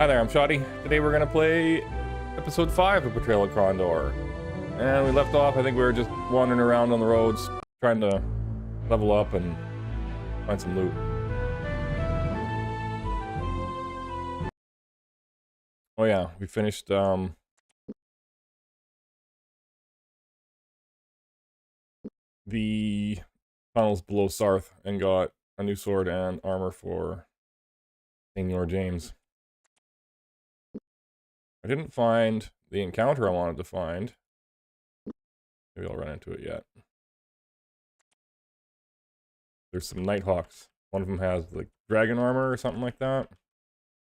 Hi there, I'm Shoddy. Today we're gonna play episode 5 of Betrayal of Krondor. And we left off, I think we were just wandering around on the roads, trying to level up and find some loot. Oh yeah, we finished, the tunnels below Sarth and got a new sword and armor for Senor James. I didn't find the encounter I wanted to find. Maybe I'll run into it yet. There's some Nighthawks. One of them has like dragon armor or something like that.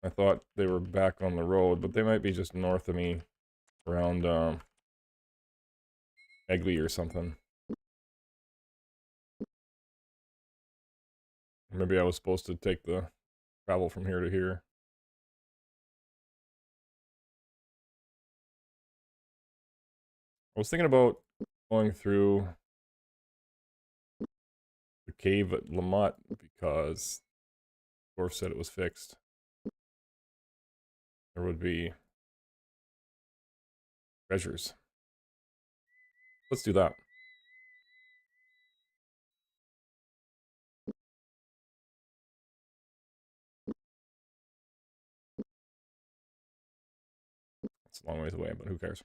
I thought they were back on the road, but they might be just north of me around Egley or something. Maybe I was supposed to take the travel from here to here. I was thinking about going through the cave at Lamont because Dwarf said it was fixed. There would be treasures. Let's do that. It's a long ways away, but who cares?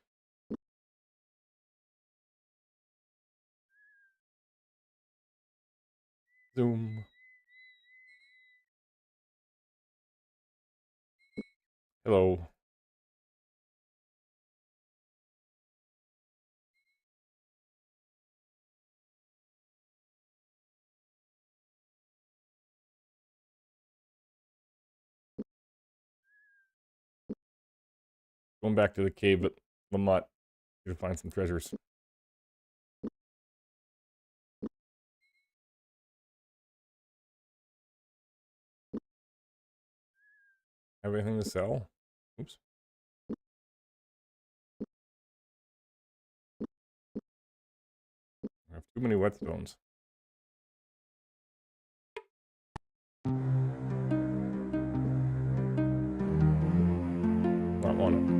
Zoom. Hello. Going back to the cave at Lamont to find some treasures. Have anything to sell? Oops. I have too many whetstones. Not one.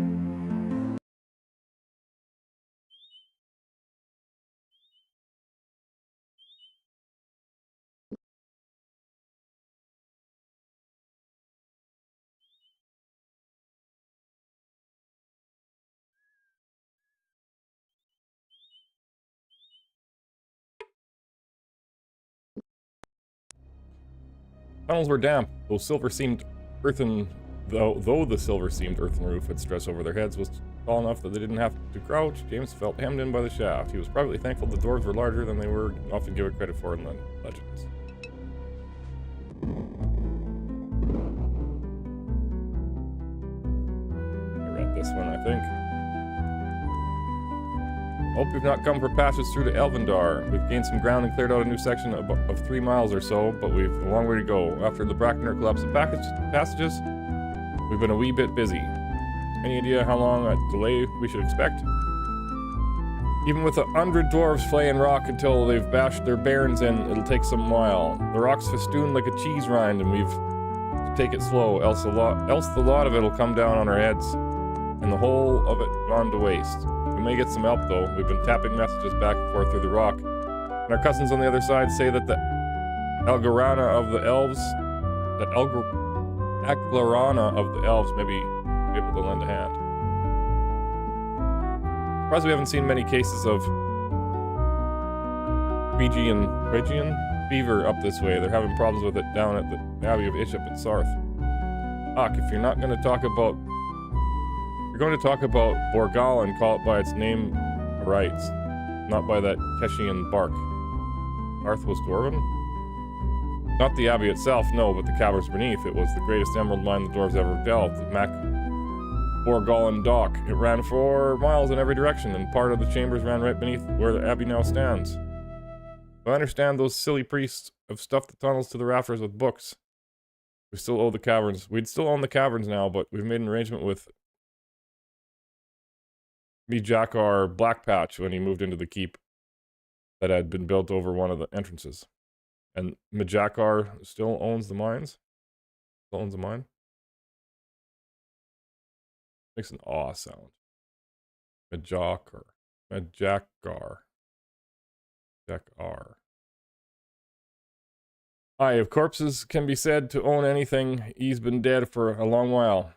Tunnels were damp, though the silver-seamed earthen roof had stretched over their heads was tall enough that they didn't have to crouch. James felt hemmed in by the shaft. He was privately thankful the dwarves were larger than they were often given credit for in the legends. I read this one, I think. Hope you've not come for passes through to Elvendar. We've gained some ground and cleared out a new section of 3 miles or so, but we've a long way to go. After the Brackner collapse of passages, we've been a wee bit busy. Any idea how long a delay we should expect? Even with 100 dwarves flaying rock until they've bashed their bairns in, it'll take some while. The rock's festooned like a cheese rind, and we've to take it slow, else the lot of it'll come down on our heads, and the whole of it gone to waste. We may get some help, though. We've been tapping messages back and forth through the rock, and our cousins on the other side say that the Aglarana of the elves may be able to lend a hand. Surprised we haven't seen many cases of Phrygian fever up this way. They're having problems with it down at the Abbey of Ishap at Sarth. If you're not going to talk about Borgal and call it by its name rights, not by that Keshian bark. Sarth was dwarven? Not the abbey itself, no, but the caverns beneath. It was the greatest emerald mine the dwarves ever delved, the Mac Borgallen Dock. It ran 4 miles in every direction, and part of the chambers ran right beneath where the abbey now stands. I understand those silly priests have stuffed the tunnels to the rafters with books. We still owe the caverns. We'd still own the caverns now, but we've made an arrangement with Jakar Blackpatch when he moved into the keep that had been built over one of the entrances. And Mijakar still owns the mines? Still owns the mine? Makes an aw sound. Majakar. Majakar. Jakar. Aye, if corpses can be said to own anything, he's been dead for a long while.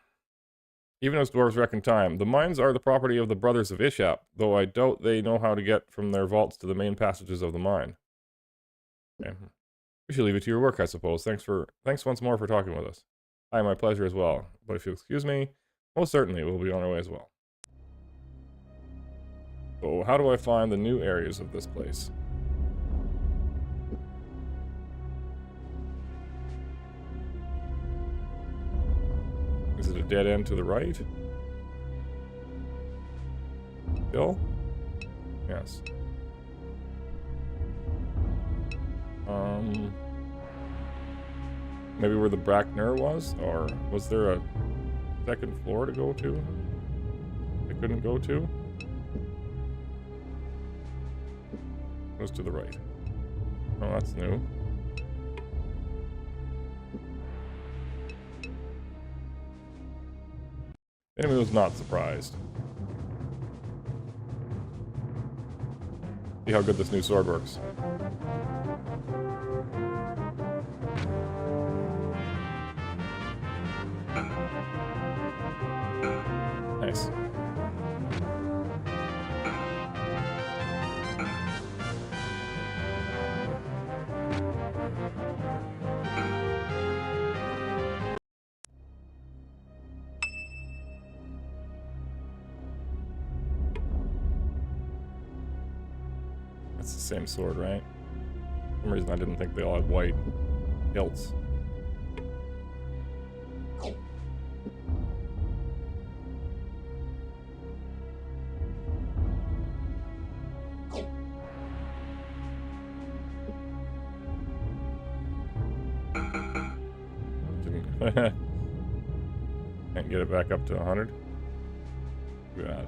Even as dwarves reckon time. The mines are the property of the brothers of Ishap, though I doubt they know how to get from their vaults to the main passages of the mine. Okay. We should leave it to your work, I suppose. Thanks once more for talking with us. Aye, my pleasure as well. But if you'll excuse me, most certainly we'll be on our way as well. So, how do I find the new areas of this place? Is it a dead end to the right? Still? Yes. Maybe where the Brackner was? Or was there a second floor to go to? I couldn't go to? It was to the right. Oh, that's new. Enemy was not surprised. See how good this new sword works. Nice. That's the same sword, right? For some reason I didn't think they all had white hilts. Can't get it back up to 100. Too bad.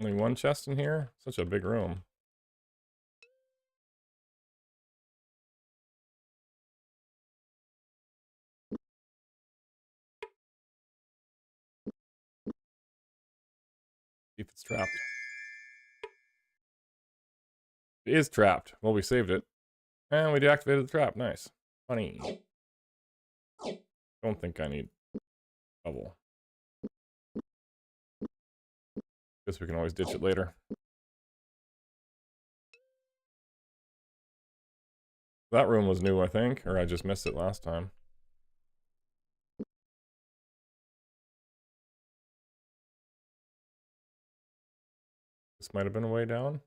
Only one chest in here? Such a big room. See if it's trapped. It is trapped. Well, we saved it. And we deactivated the trap. Nice. Funny. Don't think I need trouble. Guess we can always ditch it later. That room was new, I think, or I just missed it last time. This might have been a way down.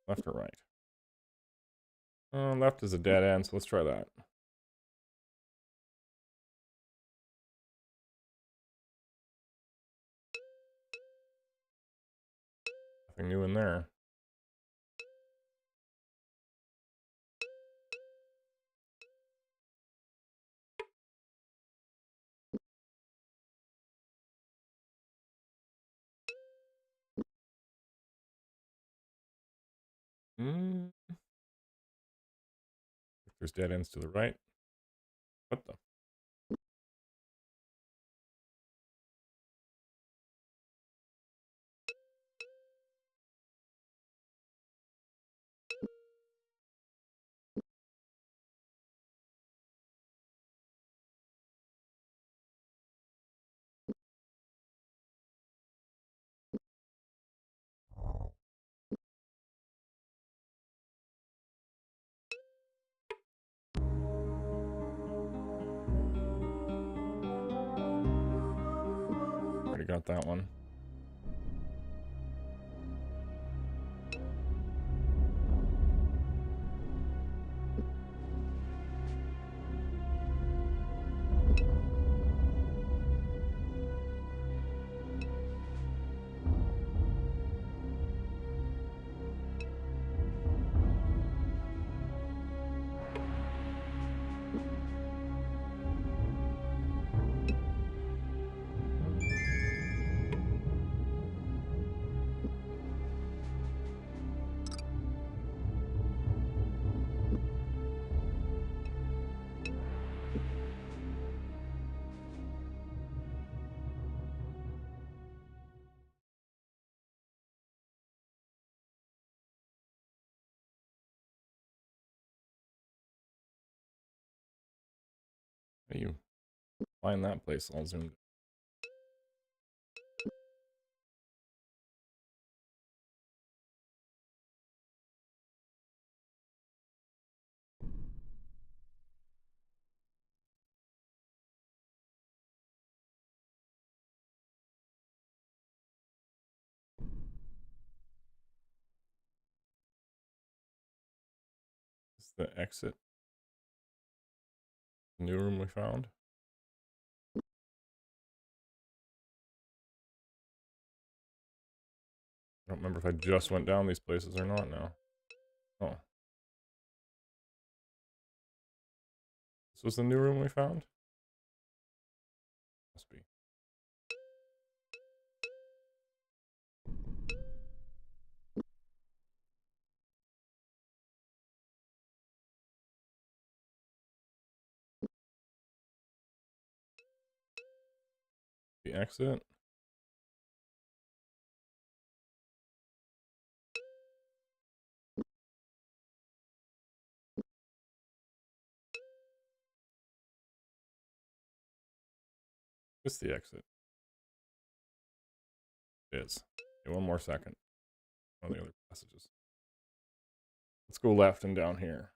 Left or right? Left is a dead end, so let's try that. Nothing new in there. There's dead ends to the right. What the? Got that one. How do you find that place all zoomed? Is the exit? New room we found? I don't remember if I just went down these places or not now. Oh. This was the new room we found? Must be. The exit? It's the exit. It is. Okay, one more second. On the other passages. Let's go left and down here.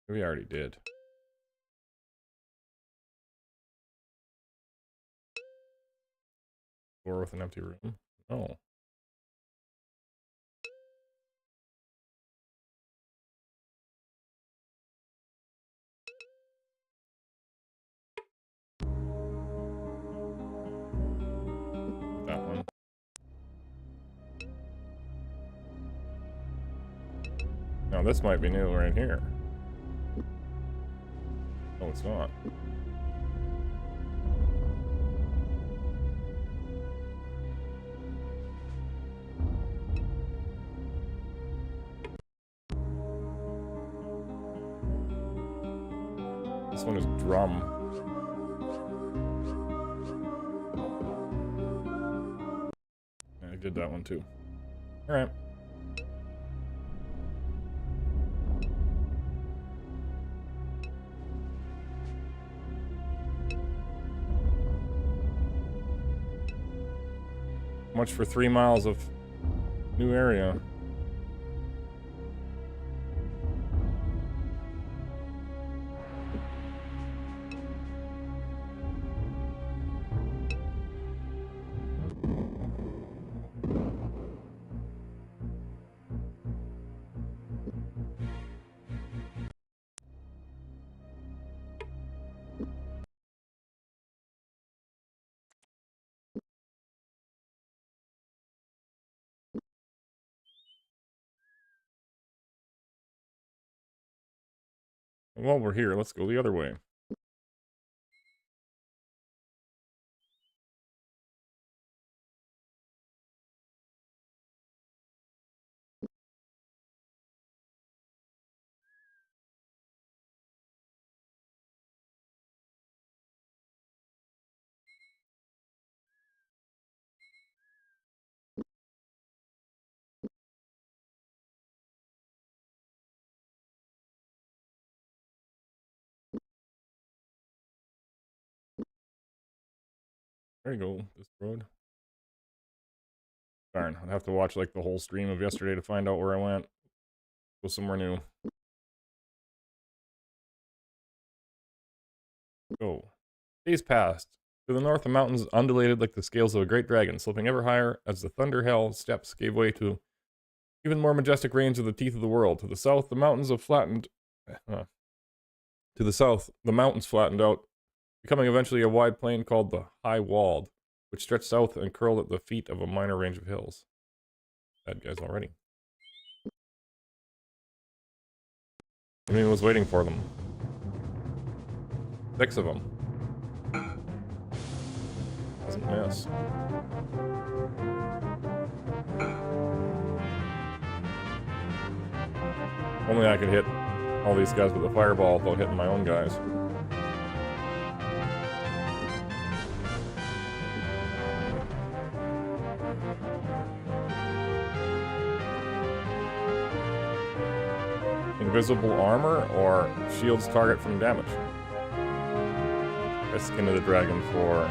We already did. Door with an empty room? Oh. That one. Now this might be new right here. No, it's not. This one is drum. Yeah, I did that one too. Alright. Much for 3 miles of new area. While we're here, let's go the other way. There you go, this road. Darn, I'd have to watch like the whole stream of yesterday to find out where I went. Go somewhere new. Go. Days passed. To the north, the mountains undulated like the scales of a great dragon, sloping ever higher as the thunder hell steps gave way to even more majestic range of the teeth of the world. To the south, the mountains have flattened. To the south, the mountains flattened out, becoming eventually a wide plain called the High Walled, which stretched south and curled at the feet of a minor range of hills. Bad guys already. Enemy was waiting for them. 6 of them. Doesn't miss. Only I could hit all these guys with a fireball without hitting my own guys. Invisible armor or shields target from damage. Press skin of the dragon for...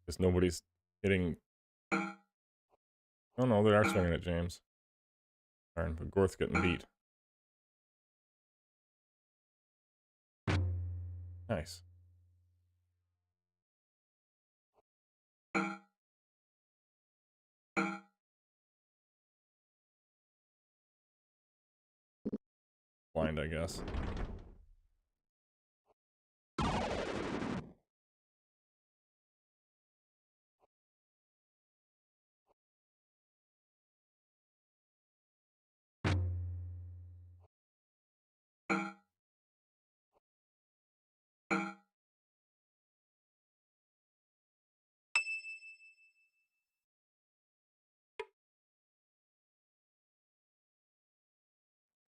Because nobody's hitting... Oh no, they are swinging at James. Darn, but Gorth's getting beat. Nice. Blind, I guess.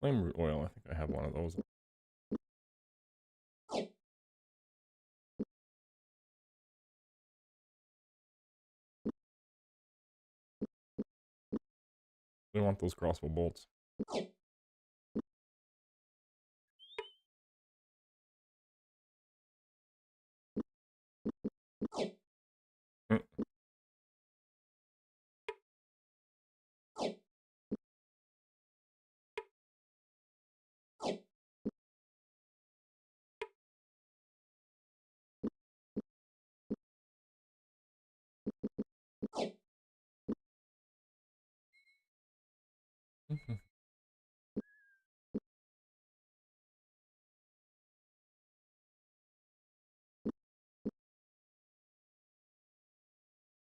Flame root oil, I think I have one of those. We want those crossbow bolts. Mm.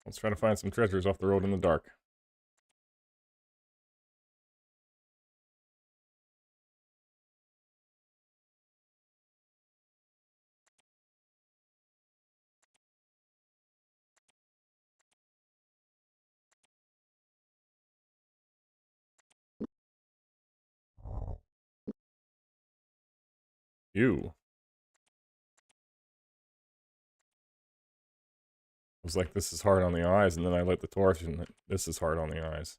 Let's try to find some treasures off the road in the dark. You. It was like, this is hard on the eyes, and then I lit the torch, and this is hard on the eyes.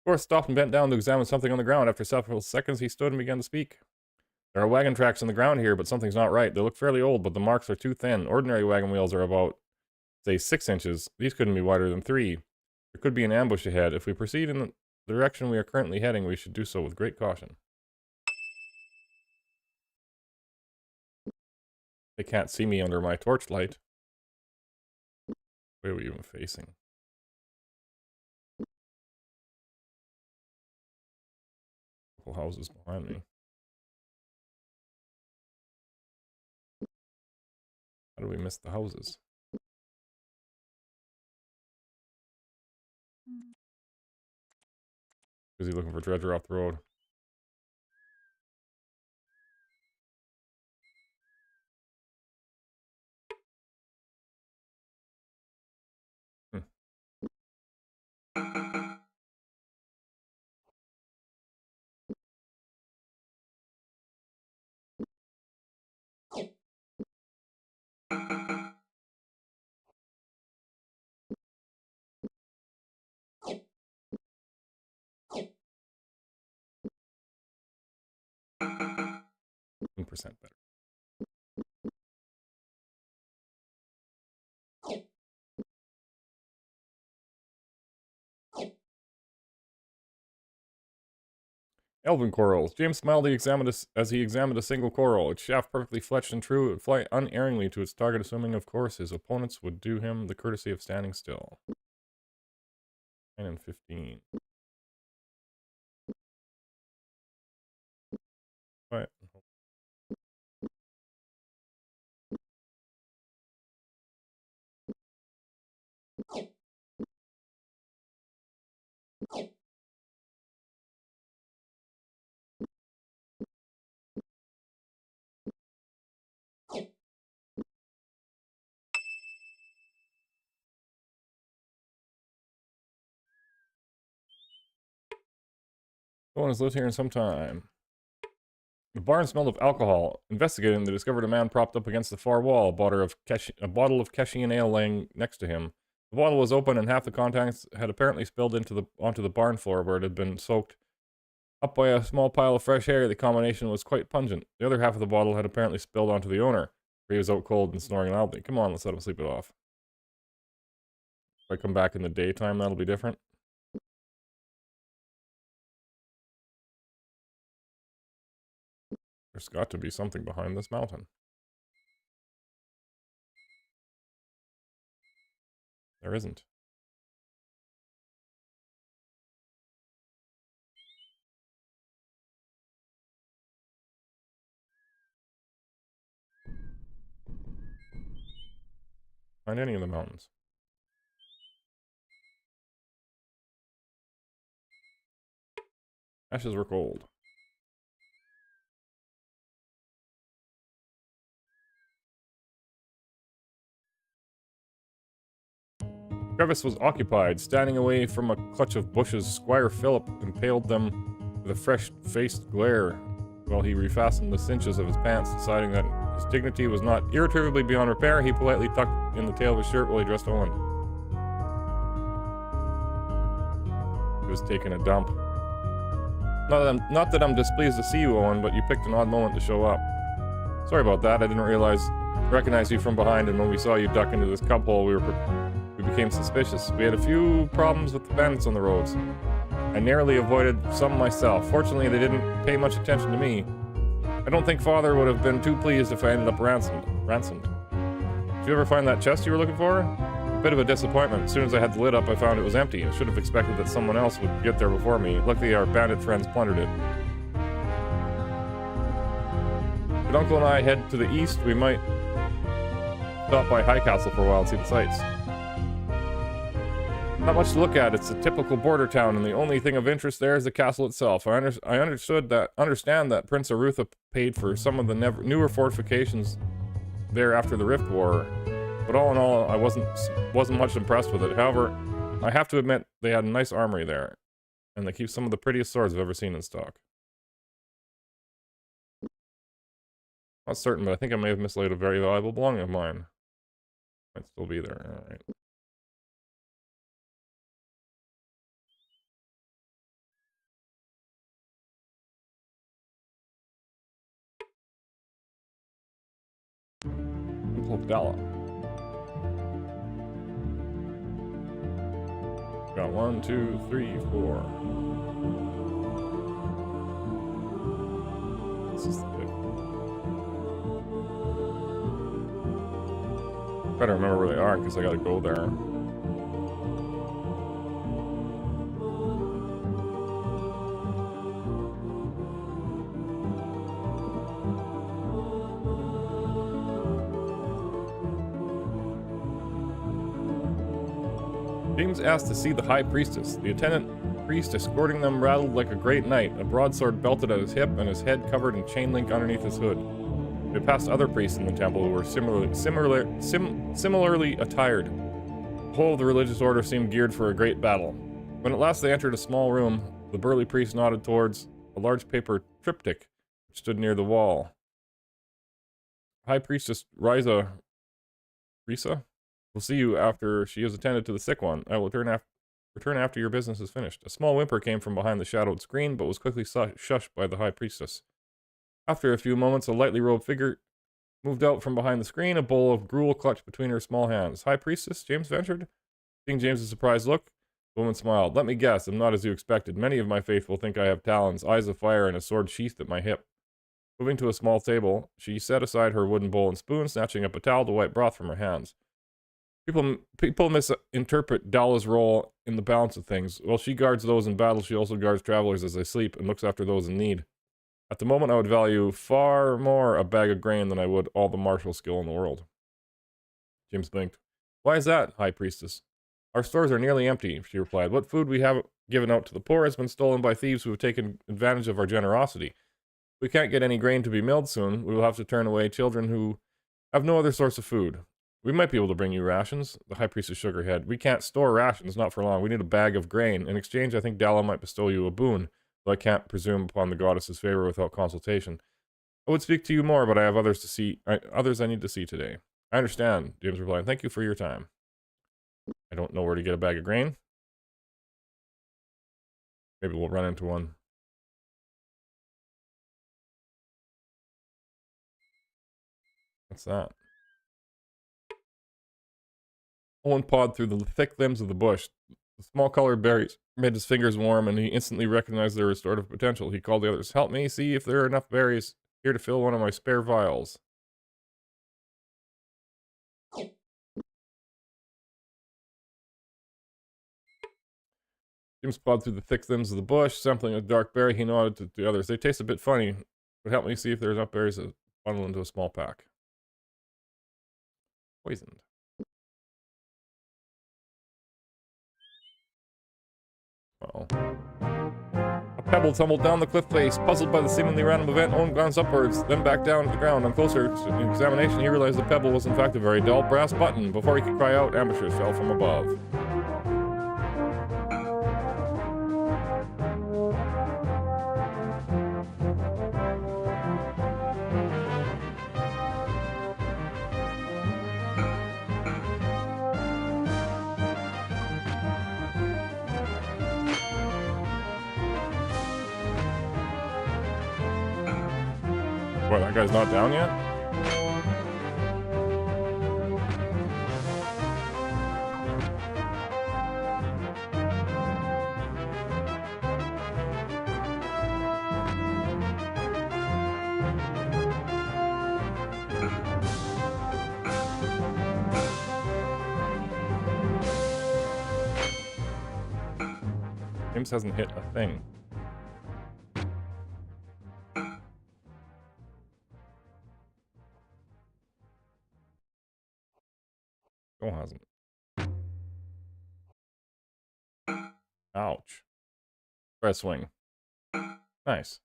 Gorth stopped and bent down to examine something on the ground. After several seconds, he stood and began to speak. There are wagon tracks on the ground here, but something's not right. They look fairly old, but the marks are too thin. Ordinary wagon wheels are about, say, 6 inches. These couldn't be wider than 3. There could be an ambush ahead. If we proceed in the direction we are currently heading, we should do so with great caution. They can't see me under my torchlight. Where are we even facing? Couple houses behind me. How do we miss the houses? Is he looking for treasure off the road? Hmm. 1% better. Elven corals. James smiled as he examined a single coral. Its shaft perfectly fletched and true, it would fly unerringly to its target, assuming, of course, his opponents would do him the courtesy of standing still. 9 and 15. Right. 'No one has lived here in some time. The barn smelled of alcohol. Investigating, they discovered a man propped up against the far wall, a bottle of Keshian ale laying next to him. The bottle was open, and half the contents had apparently spilled onto the barn floor, where it had been soaked up by a small pile of fresh hay. The combination was quite pungent. The other half of the bottle had apparently spilled onto the owner, for he was out cold and snoring loudly. Come on, let's let him sleep it off. If I come back in the daytime, that'll be different. There's got to be something behind this mountain. There isn't. Find any of the mountains. Ashes were cold. Crevice was occupied. Standing away from a clutch of bushes, Squire Philip impaled them with a fresh-faced glare while he refastened the cinches of his pants, deciding that his dignity was not irretrievably beyond repair. He politely tucked in the tail of his shirt while he dressed Owen. He was taking a dump. Not that I'm displeased to see you, Owen, but you picked an odd moment to show up. Sorry about that. I didn't recognize you from behind, and when we saw you duck into this cup hole, we became suspicious. We had a few problems with the bandits on the roads. I narrowly avoided some myself. Fortunately, they didn't pay much attention to me. I don't think Father would have been too pleased if I ended up ransomed. Did you ever find that chest you were looking for? A bit of a disappointment. As soon as I had the lid up, I found it was empty. I should have expected that someone else would get there before me. Luckily, our bandit friends plundered it. Should Uncle and I head to the east, we might stop by High Castle for a while and see the sights. Not much to look at. It's a typical border town, and the only thing of interest there is the castle itself. I understand that Prince Arutha paid for some of the newer fortifications there after the Rift War, but all in all, I wasn't much impressed with it. However, I have to admit they had a nice armory there, and they keep some of the prettiest swords I've ever seen in stock. Not certain, but I think I may have mislaid a very valuable belonging of mine. Might still be there. All right. Dalla. Got 1, 2, 3, 4. This is the fifth. Better remember where they are because I gotta go there. James asked to see the High Priestess. The attendant priest escorting them rattled like a great knight, a broadsword belted at his hip and his head covered in chain link underneath his hood. They passed other priests in the temple who were similarly attired. The whole of the religious order seemed geared for a great battle. When at last they entered a small room, the burly priest nodded towards a large paper triptych which stood near the wall. High Priestess Risa will see you after she has attended to the sick one. I will return after your business is finished. A small whimper came from behind the shadowed screen, but was quickly shushed by the High Priestess. After a few moments, a lightly robed figure moved out from behind the screen, a bowl of gruel clutched between her small hands. High Priestess, James ventured. Seeing James's surprised look, the woman smiled. Let me guess, I'm not as you expected. Many of my faithful think I have talons, eyes of fire, and a sword sheathed at my hip. Moving to a small table, she set aside her wooden bowl and spoon, snatching up a towel to wipe broth from her hands. People misinterpret Dala's role in the balance of things. While she guards those in battle, she also guards travelers as they sleep and looks after those in need. At the moment, I would value far more a bag of grain than I would all the martial skill in the world. James blinked. Why is that, High Priestess? Our stores are nearly empty, she replied. What food we have given out to the poor has been stolen by thieves who have taken advantage of our generosity. We can't get any grain to be milled soon. We will have to turn away children who have no other source of food. We might be able to bring you rations. The High Priestess shook her head. We can't store rations, not for long. We need a bag of grain. In exchange, I think Dala might bestow you a boon, though I can't presume upon the goddess's favor without consultation. I would speak to you more, but I have others I need to see today. I understand, James replied. Thank you for your time. I don't know where to get a bag of grain. Maybe we'll run into one. What's that? Owen pawed through the thick limbs of the bush. The small colored berries made his fingers warm, and he instantly recognized their restorative potential. He called the others, help me see if there are enough berries here to fill one of my spare vials. James pawed through the thick limbs of the bush, sampling a dark berry. He nodded to the others. They taste a bit funny, but help me see if there's enough berries to bundle into a small pack. Poisoned. Uh-oh. A pebble tumbled down the cliff face. Puzzled by the seemingly random event, Owen glanced upwards, then back down to the ground. On closer examination, he realized the pebble was in fact a very dull brass button. Before he could cry out, ambushes fell from above. What, that guy's not down yet? James hasn't hit a thing. Still hasn't. Ouch. Try a swing. Nice.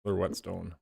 Another whetstone.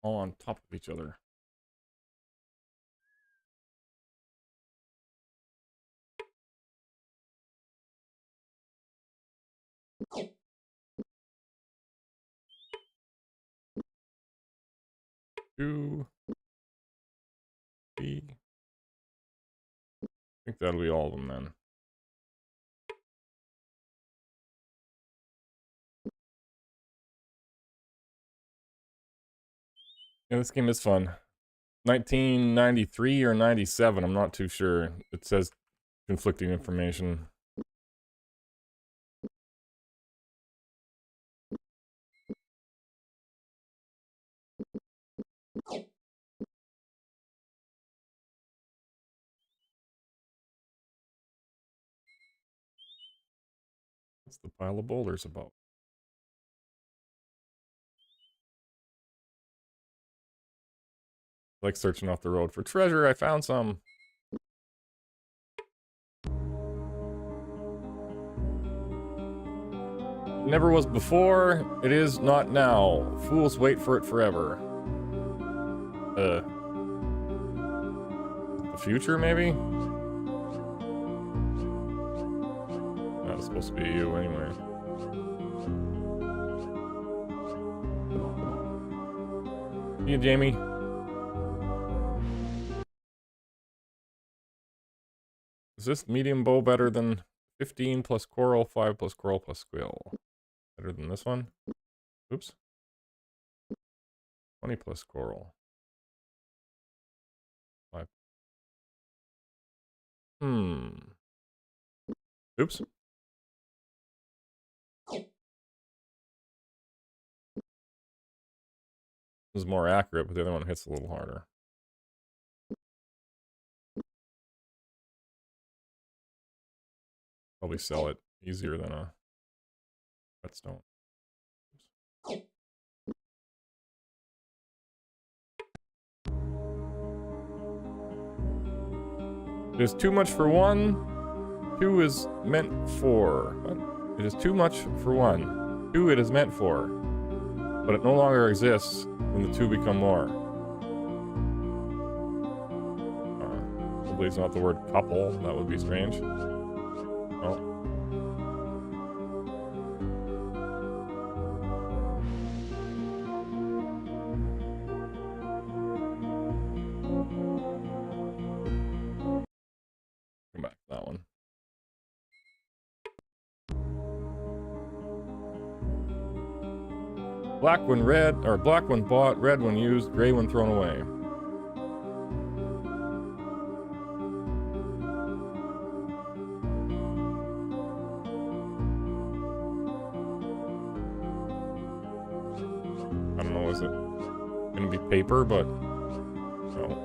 all on top of each other. Two, three. I think that'll be all of them then. Yeah, this game is fun. 1993 or 97, I'm not too sure. It says conflicting information. What's the pile of boulders about? Like searching off the road for treasure. I found some. It never was before. It is not now. Fools wait for it forever. The future, maybe? Not supposed to be you anyway. See you, Jamie. Is this medium bow better than 15 plus coral, 5 plus coral plus squill? Better than this one? Oops. 20 plus coral. 5. Oops. This is more accurate, but the other one hits a little harder. Probably sell it easier than a whetstone. It is too much for one. 2 is meant for. What? It is too much for 1. 2 it is meant for. But it no longer exists when the 2 become more. Probably it's not the word couple. That would be strange. Oh. Come back to that one. Black when red, or black when bought, red when used, gray when thrown away. I don't know, is it gonna be paper, but no.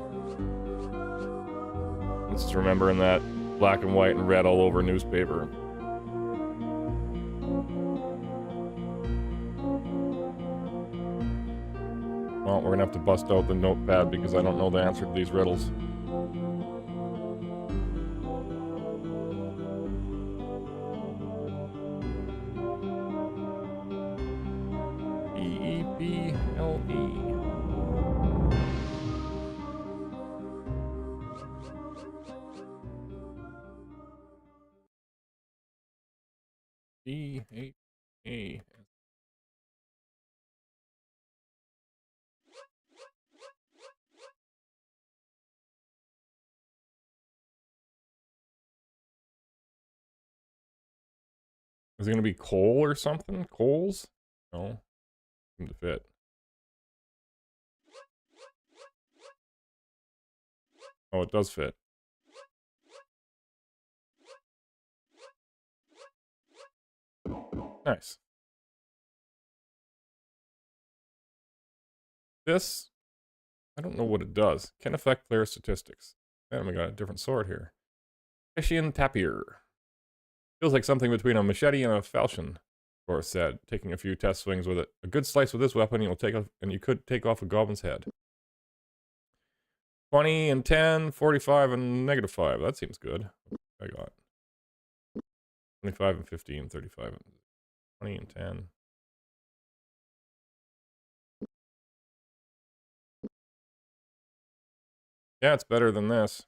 Let's just remember in that black and white and red all over newspaper. Well, we're gonna have to bust out the notepad because I don't know the answer to these riddles. Beeple. B-H-A. Is it gonna be coal or something? Coals? No. Seem to fit. Oh, it does fit. Nice. This, I don't know what it does. Can affect player statistics. And we got a different sword here. Hessian Tapir. Feels like something between a machete and a falchion, Boris said, taking a few test swings with it. A good slice with this weapon, you could take off a goblin's head. 20 and 10, 45 and -5. That seems good. I got 25 and 15, 35 and 20 and 10. Yeah, it's better than this.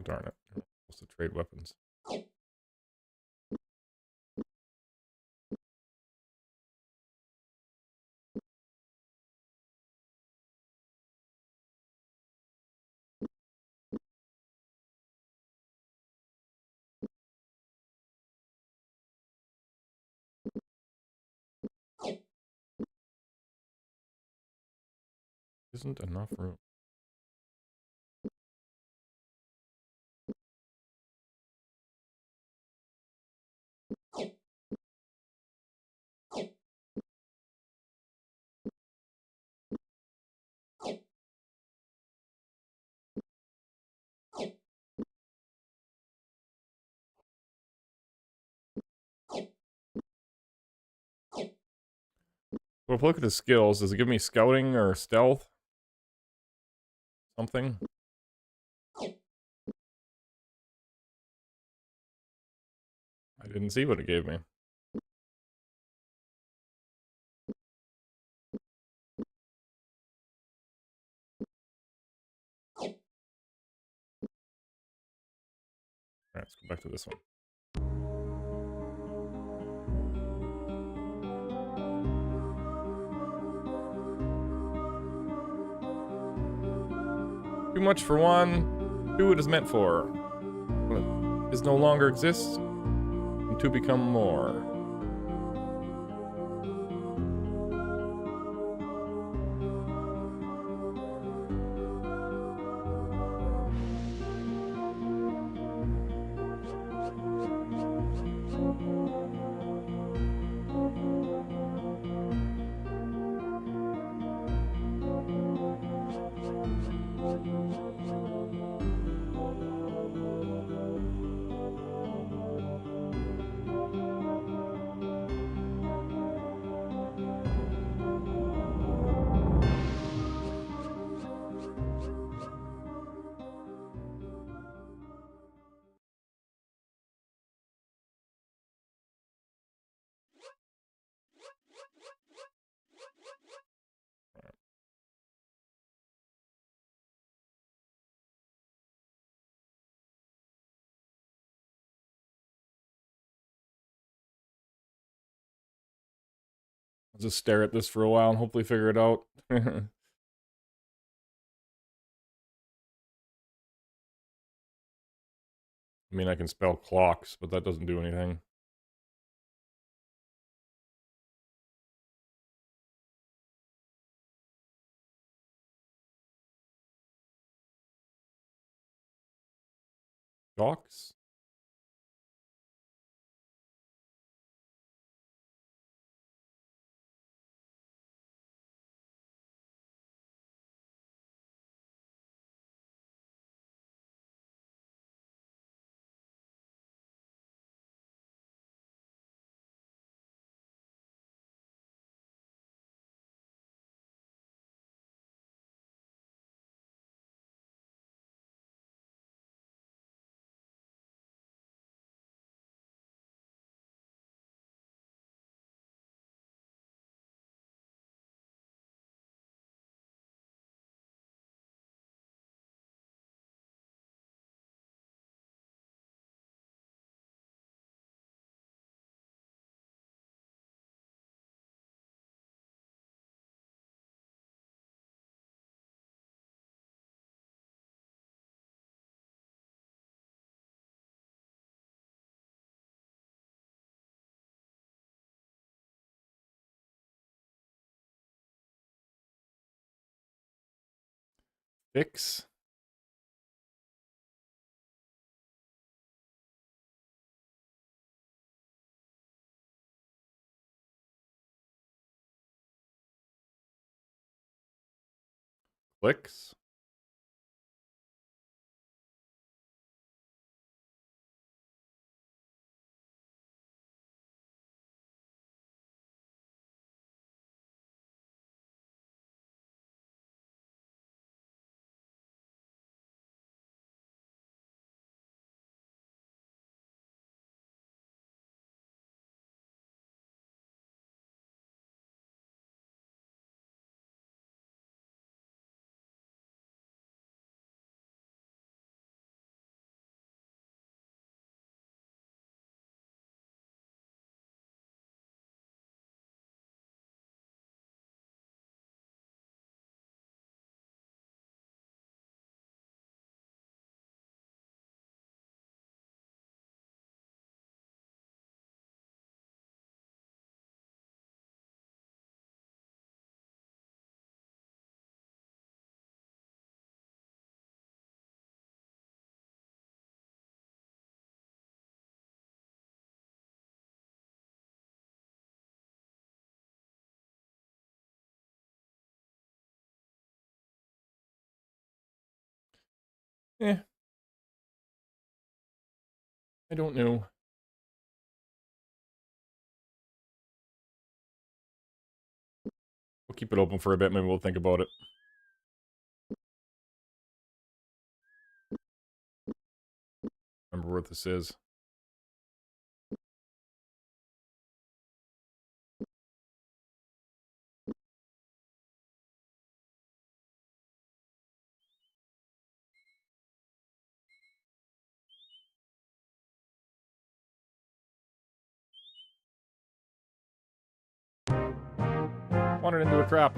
Darn it. I'm supposed to trade weapons. Isn't enough room. Well, if I look at the skills, does it give me scouting or stealth? Something? I didn't see what it gave me. Alright, let's go back to this one. Too much for one. Two it is meant for. When it is no longer exists, and two become more. I'll just stare at this for a while and hopefully figure it out. I mean, I can spell clocks, but that doesn't do anything. Clocks? Fix? Clicks? Eh, I don't know. We'll keep it open for a bit. Maybe we'll think about it. Remember what this is. Wandered into a trap.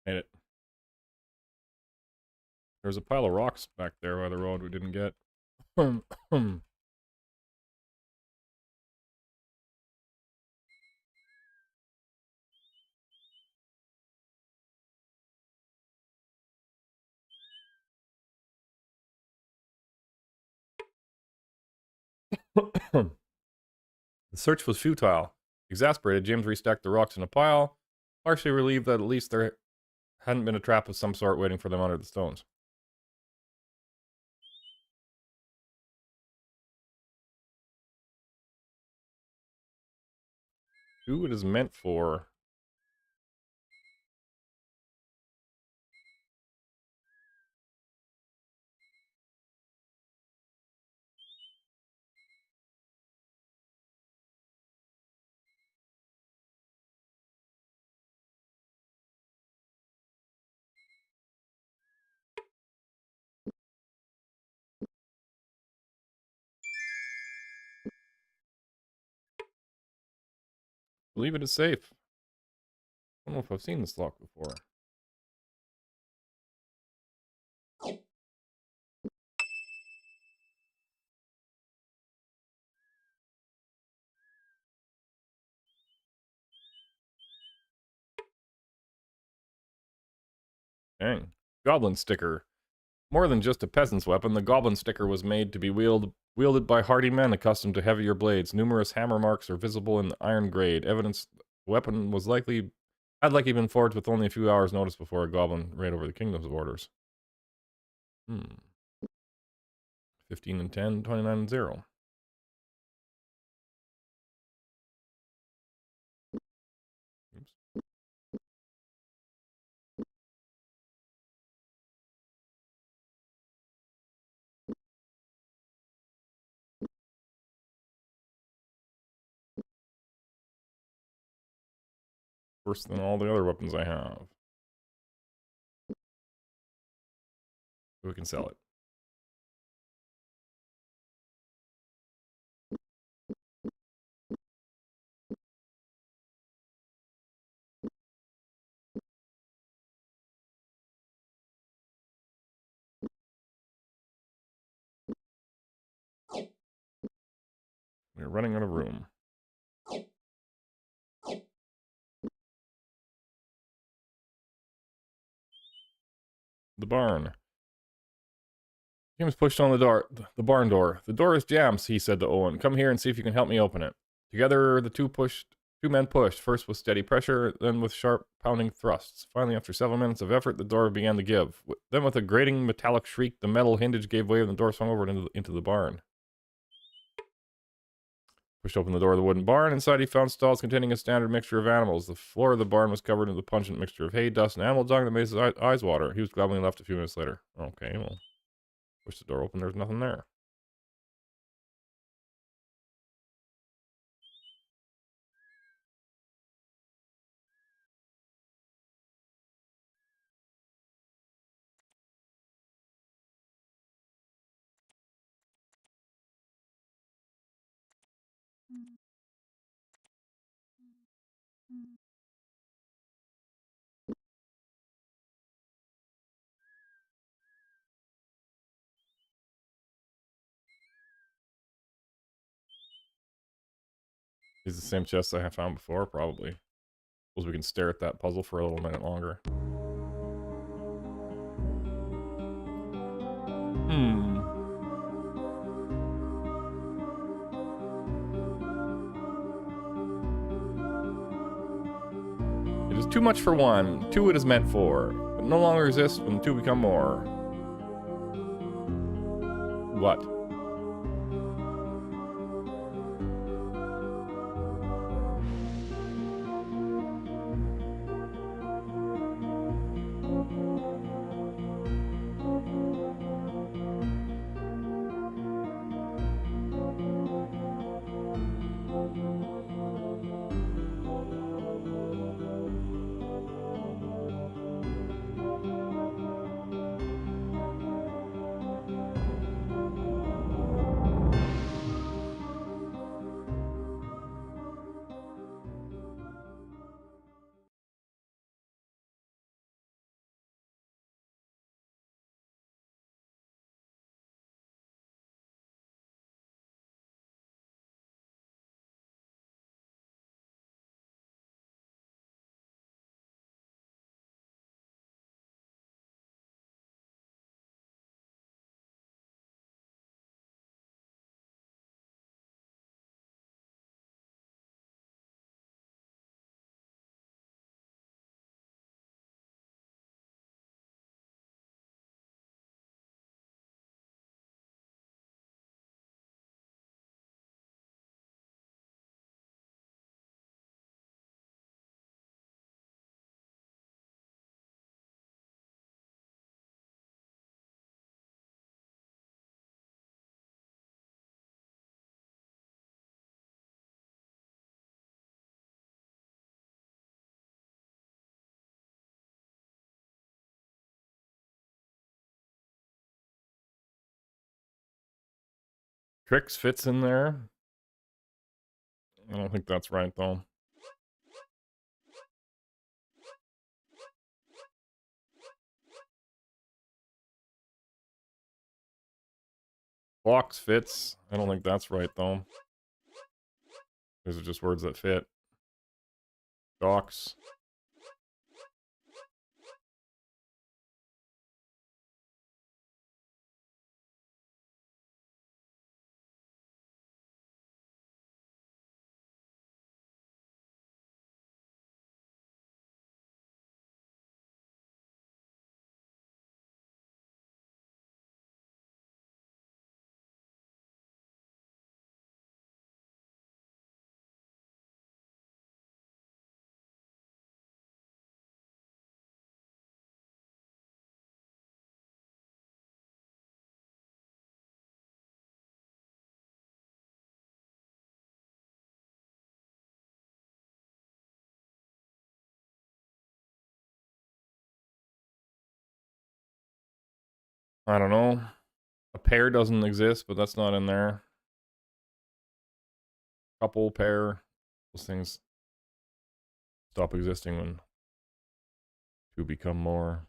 Made it. There's a pile of rocks back there by the road we didn't get. The search was futile. Exasperated, James restacked the rocks in a pile, partially relieved that at least there hadn't been a trap of some sort waiting for them under the stones. Who it is meant for? Believe it is safe. I don't know if I've seen this lock before. Dang. Goblin sticker. More than just a peasant's weapon, the goblin sticker was made to be wielded by hardy men accustomed to heavier blades. Numerous hammer marks are visible in the iron grade. Evidence the weapon was had likely been forged with only a few hours' notice before a goblin raid over the kingdom's borders. 15 and 10, 29 and 0. Oops. Worse than all the other weapons I have. We can sell it. We're running out of room. The barn. James pushed on the barn door. The door is jammed, he said to Owen. Come here and see if you can help me open it. Together, the two men pushed, first with steady pressure, then with sharp, pounding thrusts. Finally, after several minutes of effort, the door began to give. Then, with a grating metallic shriek, the metal hinge gave way and the door swung over into the barn. Pushed open the door of the wooden barn. Inside, he found stalls containing a standard mixture of animals. The floor of the barn was covered in the pungent mixture of hay, dust, and animal dung that made his eyes water. He was glad when he left a few minutes later. Okay, well, push the door open. There's nothing there. Is the same chest I have found before? Probably. Suppose we can stare at that puzzle for a little minute longer. It is too much for one. Two it is meant for. But no longer exists when two become more. What? Tricks fits in there. I don't think that's right, though. Box fits. I don't think that's right, though. These are just words that fit. Docks. I don't know. A pair doesn't exist, but that's not in there. Couple, pair. Those things stop existing when two become more.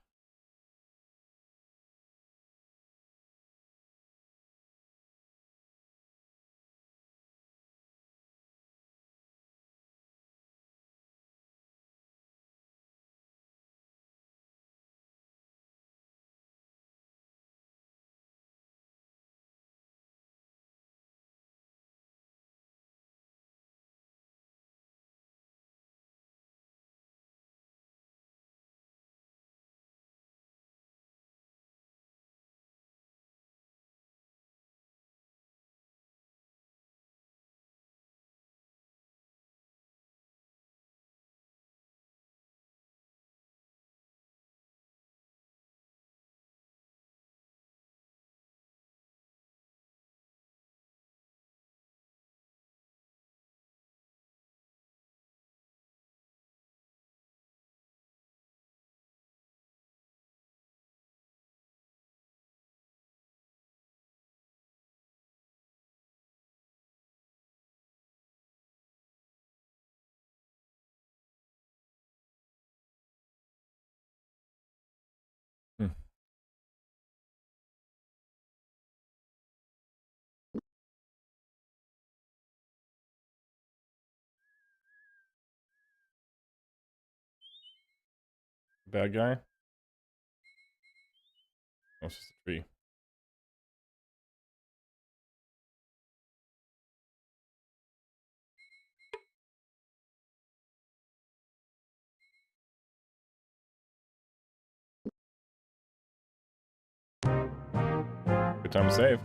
Bad guy? Oh, it's just a tree. Good time to save.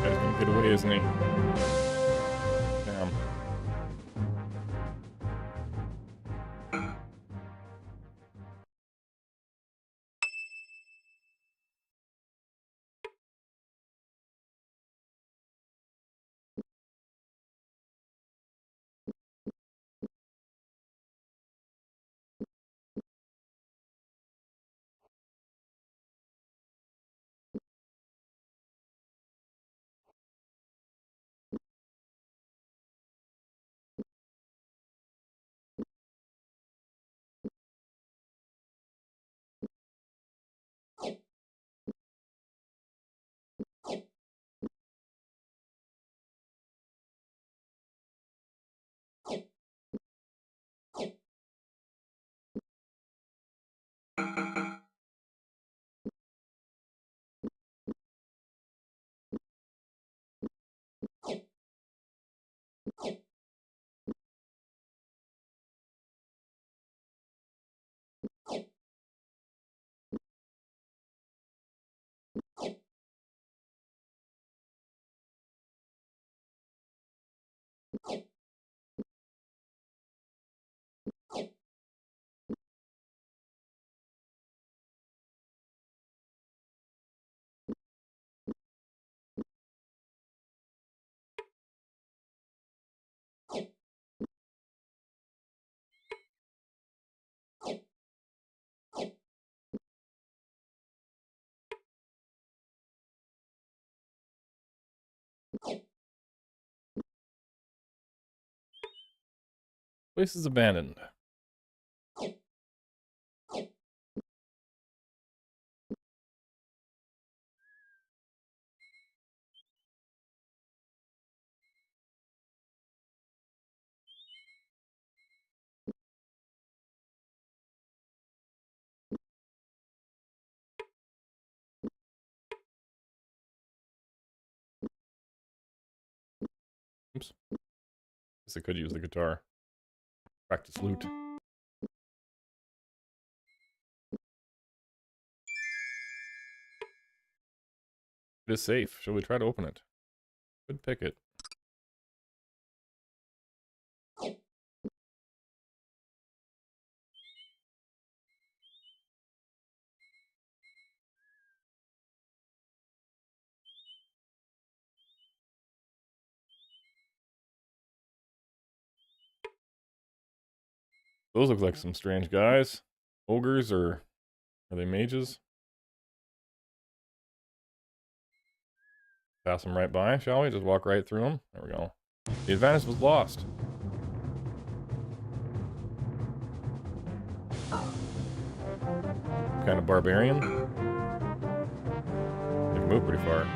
Guy's gonna get away, isn't he? Damn. Place is abandoned. Oops. Guess I could use the guitar. Practice lute. It is safe. Shall we try to open it? Could pick it. Those look like some strange guys. Ogres, or are they mages? Pass them right by, shall we? Just walk right through them. There we go. The advantage was lost. Kind of barbarian. They can move pretty far.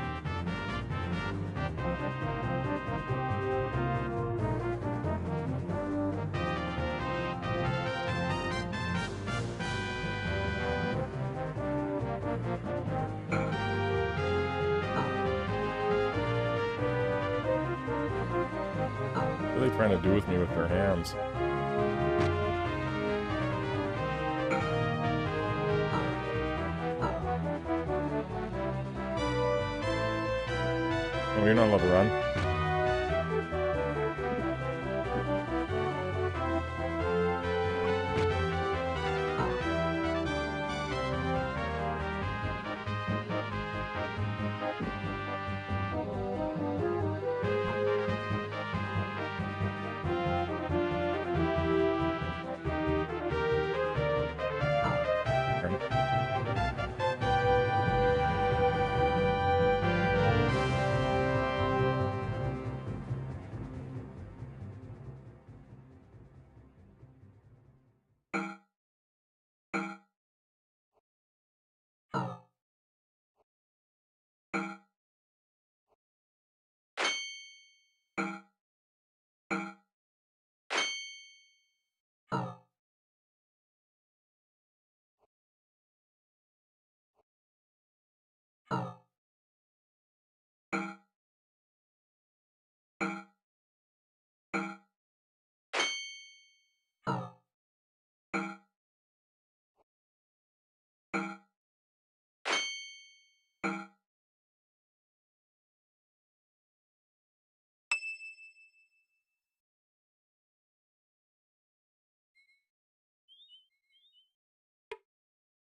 What are they trying to do with me with their hands? Oh, you're not allowed to run.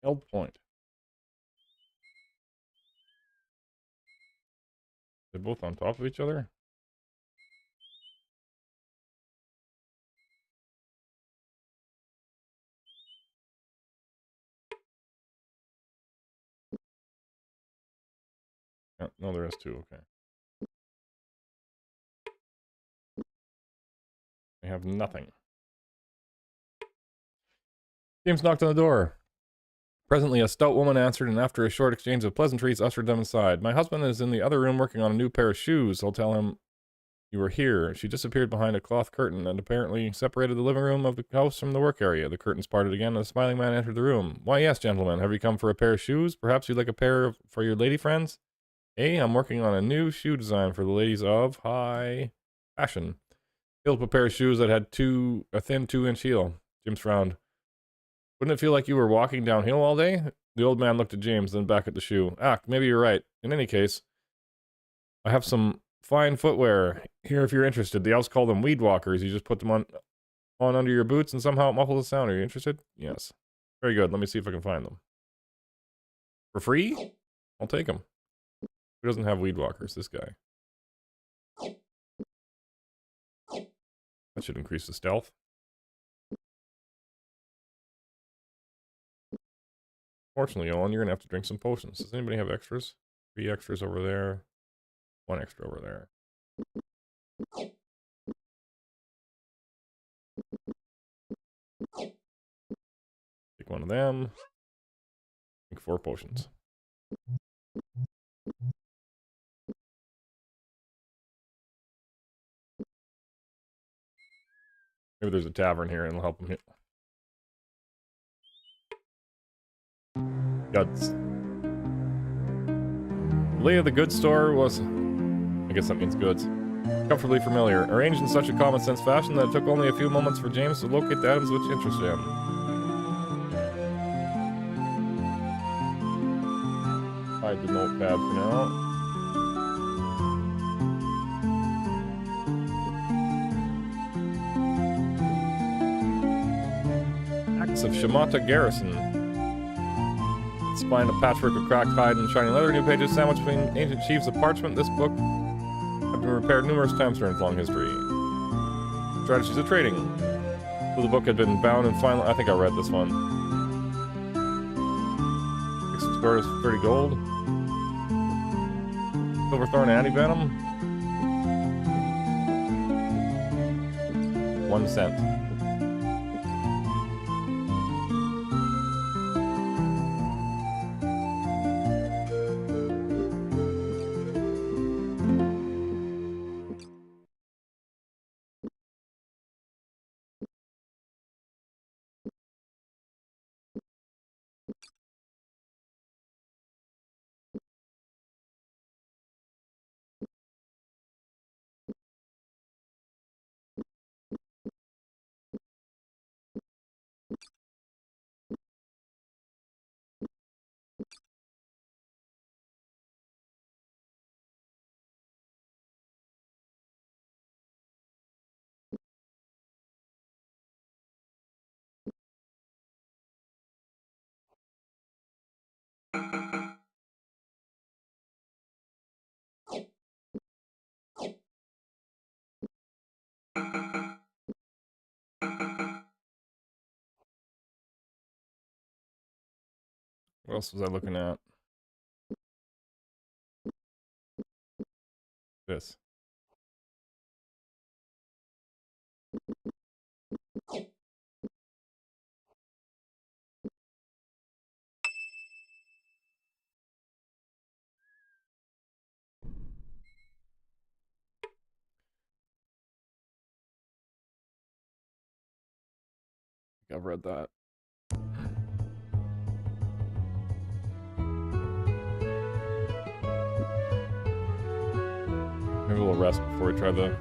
Held point. They're both on top of each other? Yeah, no, there is two, okay. They have nothing. James knocked on the door. Presently, a stout woman answered, and after a short exchange of pleasantries, ushered them inside. My husband is in the other room working on a new pair of shoes. I'll tell him you were here. She disappeared behind a cloth curtain and apparently separated the living room of the house from the work area. The curtains parted again, and a smiling man entered the room. Why, yes, gentlemen. Have you come for a pair of shoes? Perhaps you'd like a pair for your lady friends? I'm working on a new shoe design for the ladies of high fashion. Built a pair of shoes that had a thin 2-inch heel. James frowned. Wouldn't it feel like you were walking downhill all day? The old man looked at James, then back at the shoe. Maybe you're right. In any case, I have some fine footwear here if you're interested. The elves call them weed walkers. You just put them on under your boots and somehow it muffles the sound. Are you interested? Yes. Very good. Let me see if I can find them. For free? I'll take them. Who doesn't have weed walkers? This guy. That should increase the stealth. Fortunately, Owen, you're going to have to drink some potions. Does anybody have extras? 3 extras over there. 1 extra over there. Take one of them. Drink 4 potions. Maybe there's a tavern here and it'll help him hit. Guts. The lay of the goods store was... I guess that means goods. Comfortably familiar. Arranged in such a common sense fashion that it took only a few moments for James to locate the items which interested him. Hide the notepad for now. Acts of Shamata Garrison. Spine a patchwork of cracked hide and shiny leather, new pages sandwiched between ancient sheaves of parchment. This book have been repaired numerous times during its long history. Strategies of trading. So the book had been bound and finally... I think I read this one. 6 scores, 30 gold. Silverthorn anti-venom. 1 cent. What else was I looking at? This. I've read that. Maybe we'll rest before we try the...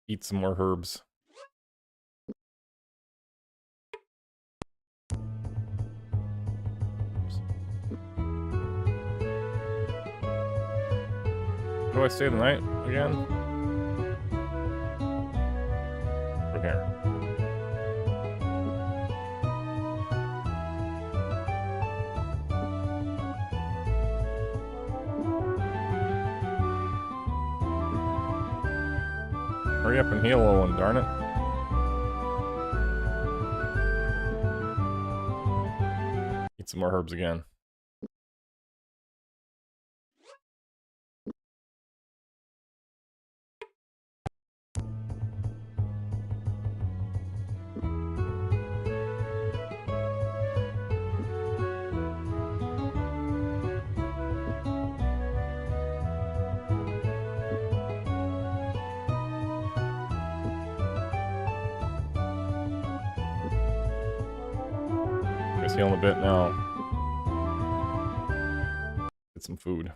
Eat some more herbs. Do I stay the night again? From here. Hurry up and heal, Owen, darn it. Eat some more herbs again. Just healing a bit now. Get some food.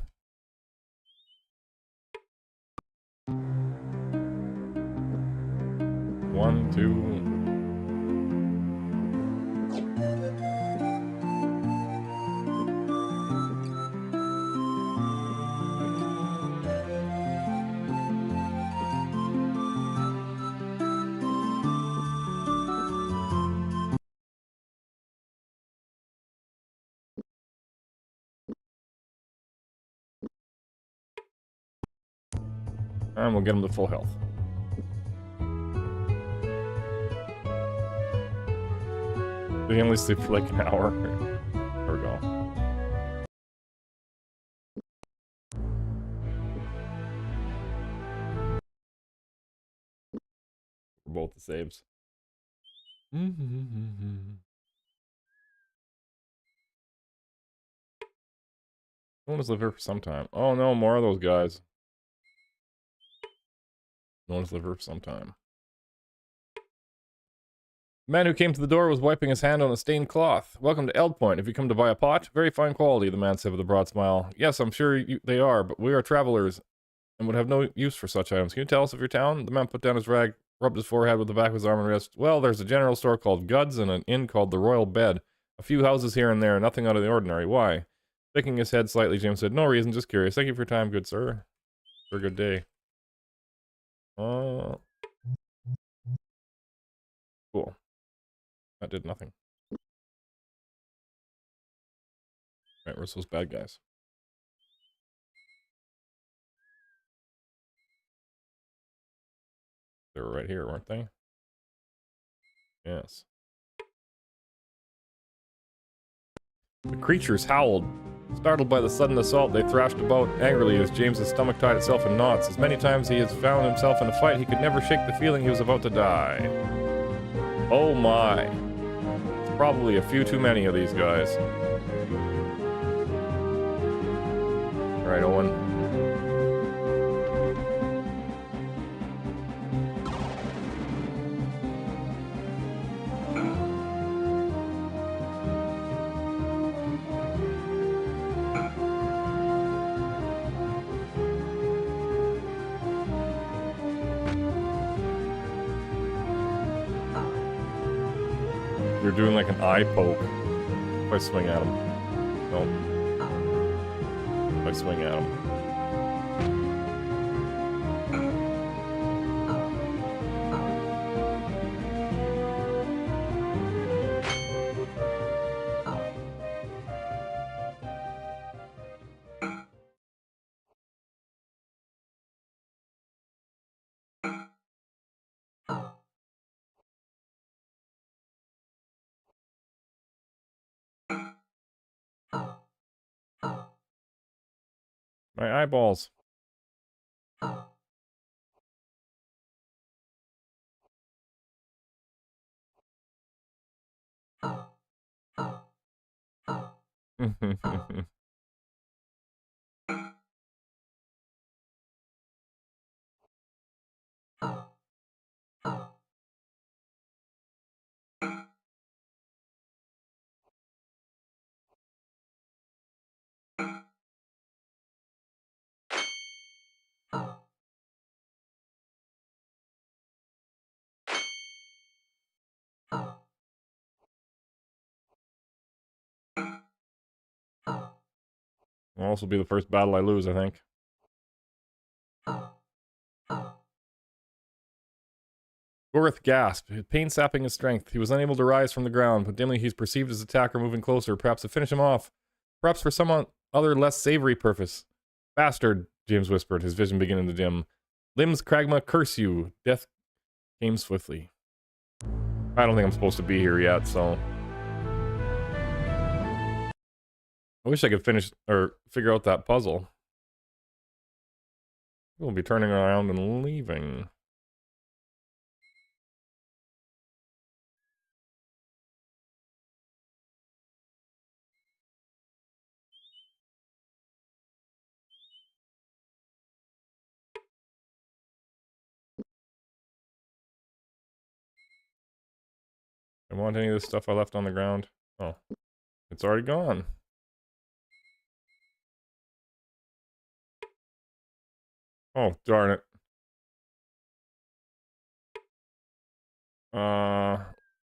One, two. And we'll get him to full health. Did he only sleep for like an hour? There we go. For both the saves. I want to live here for some time. Oh no, more of those guys. No one's lived here for some time. The man who came to the door was wiping his hand on a stained cloth. Welcome to Eld Point. If you come to buy a pot, very fine quality, the man said with a broad smile. Yes, I'm sure they are, but we are travelers and would have no use for such items. Can you tell us of your town? The man put down his rag, rubbed his forehead with the back of his arm and wrist. Well, there's a general store called Guds and an inn called the Royal Bed. A few houses here and there, nothing out of the ordinary. Why? Shaking his head slightly, James said, no reason, just curious. Thank you for your time, good sir. For a good day. Cool. That did nothing. Right, where's those bad guys? They were right here, weren't they? Yes. The creatures howled. Startled by the sudden assault, they thrashed about angrily as James's stomach tied itself in knots. As many times he has found himself in a fight, he could never shake the feeling he was about to die. Oh my. It's probably a few too many of these guys. Alright, Owen. You're doing like an eye poke. If I swing at him. Nope. If I swing at him. My eyeballs. Will also be the first battle I lose, I think. Gorth gasped, pain sapping his strength. He was unable to rise from the ground, but dimly he perceived his attacker moving closer, perhaps to finish him off. Perhaps for some other less savory purpose. Bastard, James whispered, his vision beginning to dim. Limbs Kragma, curse you. Death came swiftly. I don't think I'm supposed to be here yet, so... I wish I could finish, or figure out that puzzle. We'll be turning around and leaving. I want any of this stuff I left on the ground. Oh, it's already gone. Oh, darn it.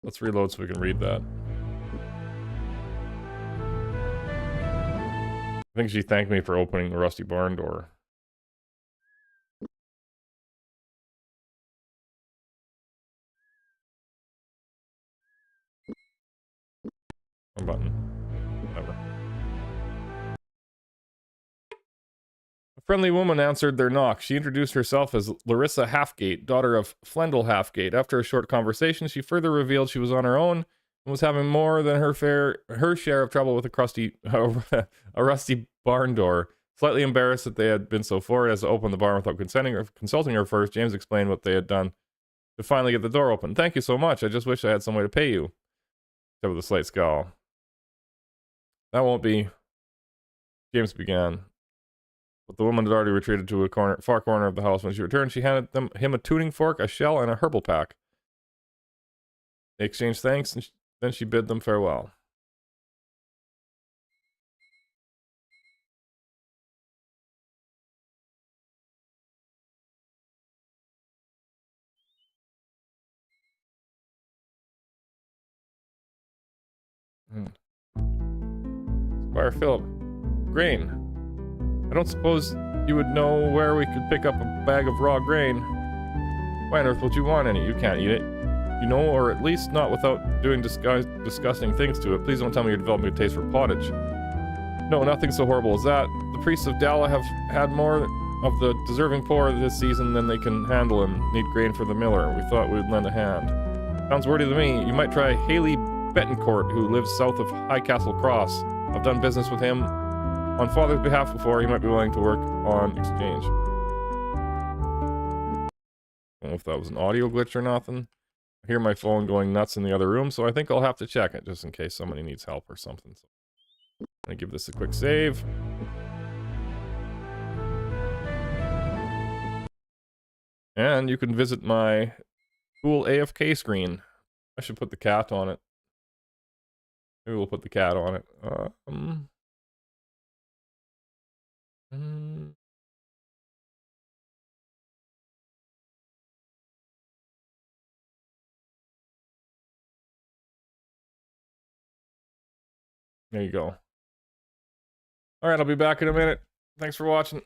Let's reload so we can read that. I think she thanked me for opening the rusty barn door. One button. Whatever. A friendly woman answered their knock. She introduced herself as Larissa Halfgate, daughter of Flendel Halfgate. After a short conversation, she further revealed she was on her own and was having more than her share of trouble with a rusty barn door. Slightly embarrassed that they had been so forward as to open the barn without consulting her first, James explained what they had done to finally get the door open. Thank you so much. I just wish I had some way to pay you. Said with a slight scowl. That won't be. James began. But the woman had already retreated to a far corner of the house. When she returned, she handed him a tuning fork, a shell, and a herbal pack. They exchanged thanks, and then she bid them farewell. Squire Philip. Grain. I don't suppose you would know where we could pick up a bag of raw grain. Why on earth would you want any? You can't eat it. You know, or at least not without doing disgusting things to it. Please don't tell me you're developing a taste for pottage. No, nothing so horrible as that. The priests of Dala have had more of the deserving poor this season than they can handle and need grain for the miller. We thought we'd lend a hand. Sounds worthy to me. You might try Haley Betancourt, who lives south of Highcastle Cross. I've done business with him on Father's behalf before. He might be willing to work on exchange. I don't know if that was an audio glitch or nothing. I hear my phone going nuts in the other room, so I think I'll have to check it just in case somebody needs help or something. So I'm gonna give this a quick save. And you can visit my cool AFK screen. I should put the cat on it. Maybe we'll put the cat on it. There you go. All right, I'll be back in a minute. Thanks for watching.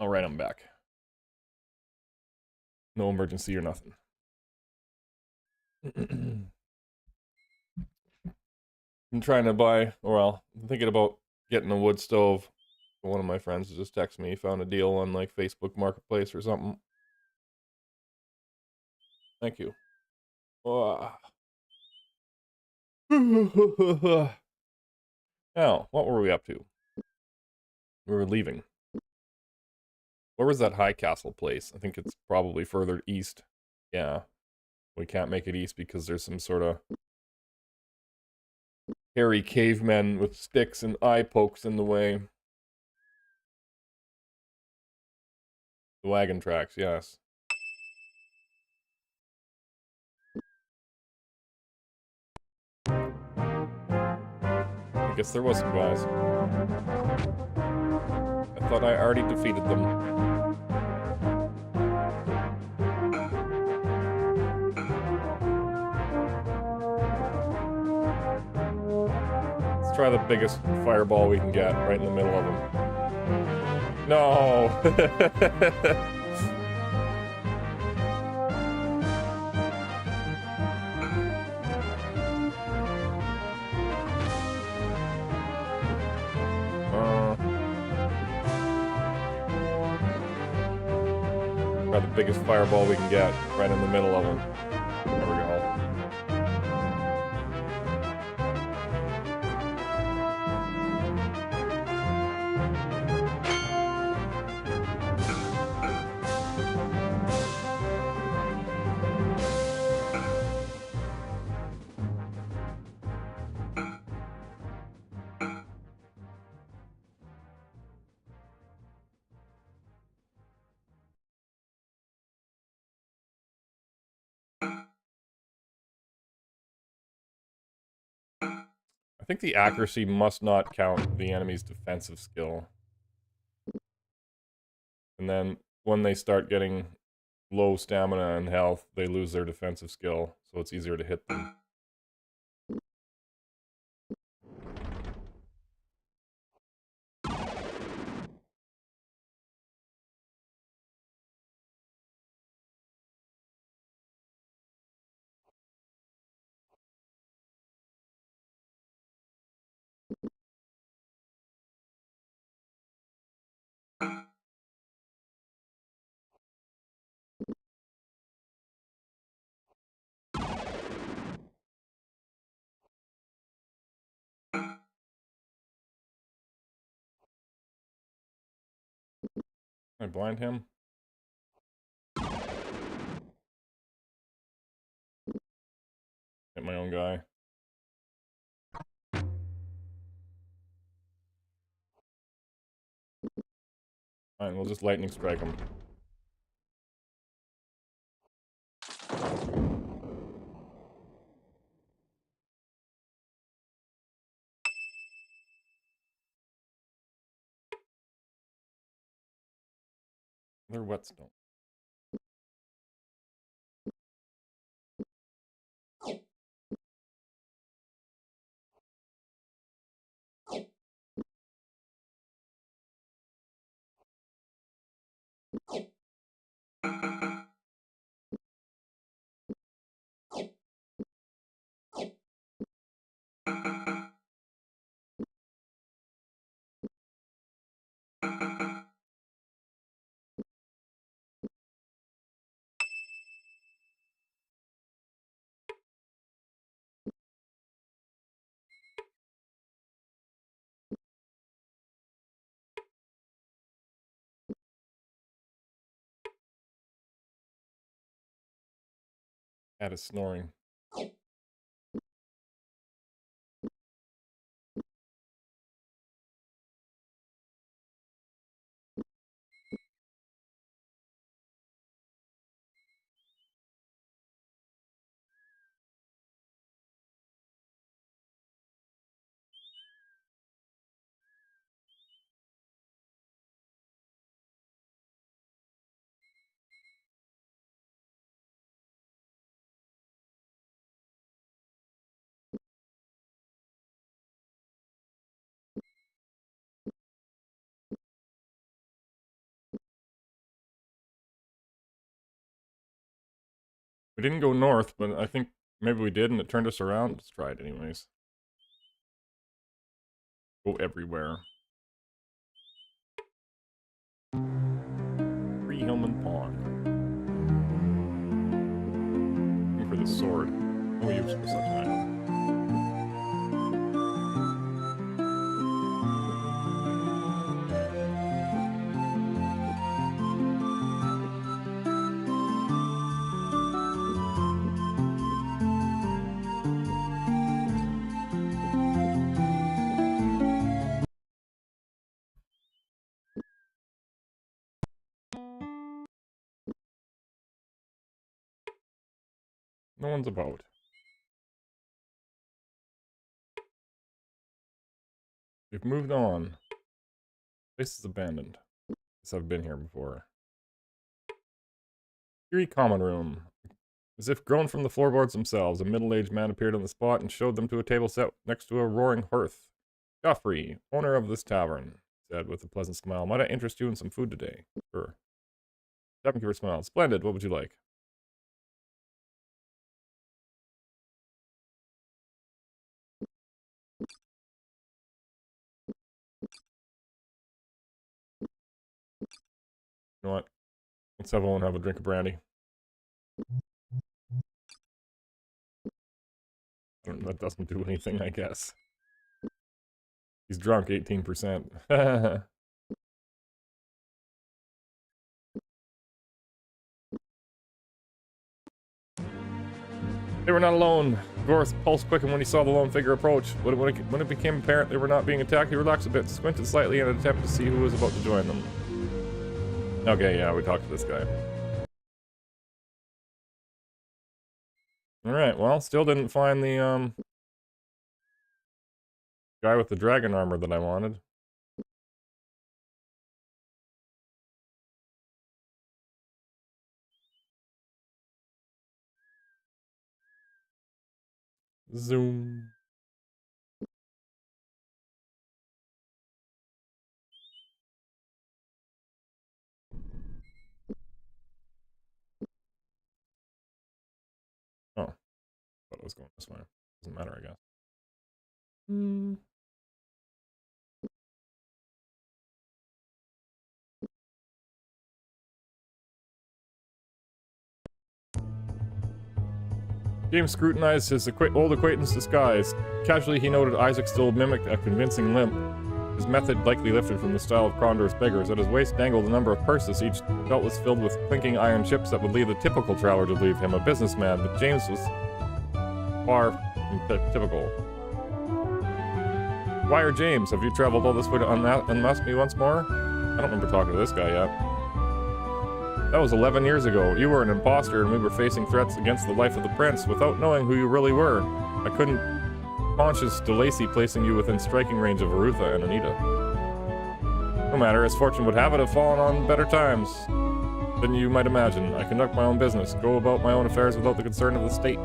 Alright, I'm back. No emergency or nothing. I'm trying to buy, well, I'm thinking about getting a wood stove. One of my friends just texted me, he found a deal on like Facebook Marketplace or something. Thank you. Now, what were we up to? We were leaving. Where was that high castle place? I think it's probably further east. Yeah. We can't make it east because there's some sort of hairy cavemen with sticks and eye pokes in the way. The wagon tracks, yes. I guess there was some guys. I thought I already defeated them. Let's try the biggest fireball we can get right in the middle of them. No! Try the biggest fireball we can get right in the middle of them. There we go. I think the accuracy must not count the enemy's defensive skill. And then when they start getting low stamina and health, they lose their defensive skill, so it's easier to hit them. Can I blind him? Hit my own guy. Alright, we'll just lightning strike him. They're whetstone. That is snoring. We didn't go north, but I think maybe we did and it turned us around. Let's try it anyways. Go everywhere. Hillman Pond. Looking for the sword. No use for such an item. No one's about. We've moved on. Place is abandoned. Guess I've been here before. Eerie common room. As if grown from the floorboards themselves, a middle-aged man appeared on the spot and showed them to a table set next to a roaring hearth. Joffrey, owner of this tavern, said with a pleasant smile. Might I interest you in some food today? Sure. Shopkeeper smiled. Splendid. What would you like? You know what? Let's have one have a drink of brandy. That doesn't do anything, I guess. He's drunk 18%. They were not alone. Gorth pulse quickened when he saw the lone figure approach. When it became apparent they were not being attacked, he relaxed a bit, squinted slightly in an attempt to see who was about to join them. Okay, yeah, we talked to this guy. Alright, well, still didn't find the, guy with the dragon armor that I wanted. Zoom. Oh. Thought it was going this way. Doesn't matter, I guess. James scrutinized his old acquaintance's disguise. Casually, he noted Isaac still mimicked a convincing limp. His method likely lifted from the style of Krondor's beggars. At his waist dangled a number of purses, each doubtless filled with clinking iron chips that would lead the typical traveler to believe him a businessman, but James was far from typical. Squire James, have you traveled all this way to unmask me once more? I don't remember talking to this guy yet. That was 11 years ago. You were an imposter and we were facing threats against the life of the prince without knowing who you really were. I couldn't conscious DeLacy placing you within striking range of Arutha and Anita. No matter, as fortune would have it, I've fallen on better times than you might imagine. I conduct my own business, go about my own affairs without the concern of the state.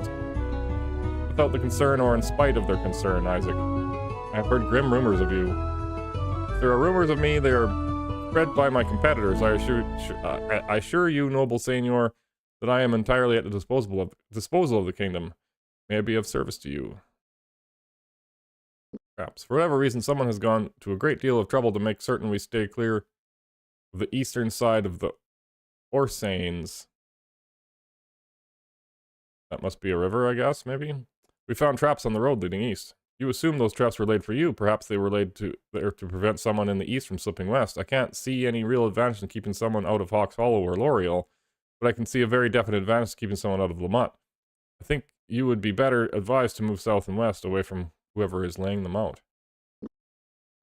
Without the concern or in spite of their concern, Isaac. I have heard grim rumors of you. If there are rumors of me, they are spread by my competitors. I assure you, noble seigneur, that I am entirely at the disposal of the kingdom. May I be of service to you? Perhaps. For whatever reason, someone has gone to a great deal of trouble to make certain we stay clear of the eastern side of the Orsanes. That must be a river, I guess, maybe? We found traps on the road leading east. You assume those traps were laid for you. Perhaps they were laid to prevent someone in the east from slipping west. I can't see any real advantage in keeping someone out of Hawk's Hollow or L'Oreal, but I can see a very definite advantage to keeping someone out of Lamont. I think you would be better advised to move south and west, away from whoever is laying them out.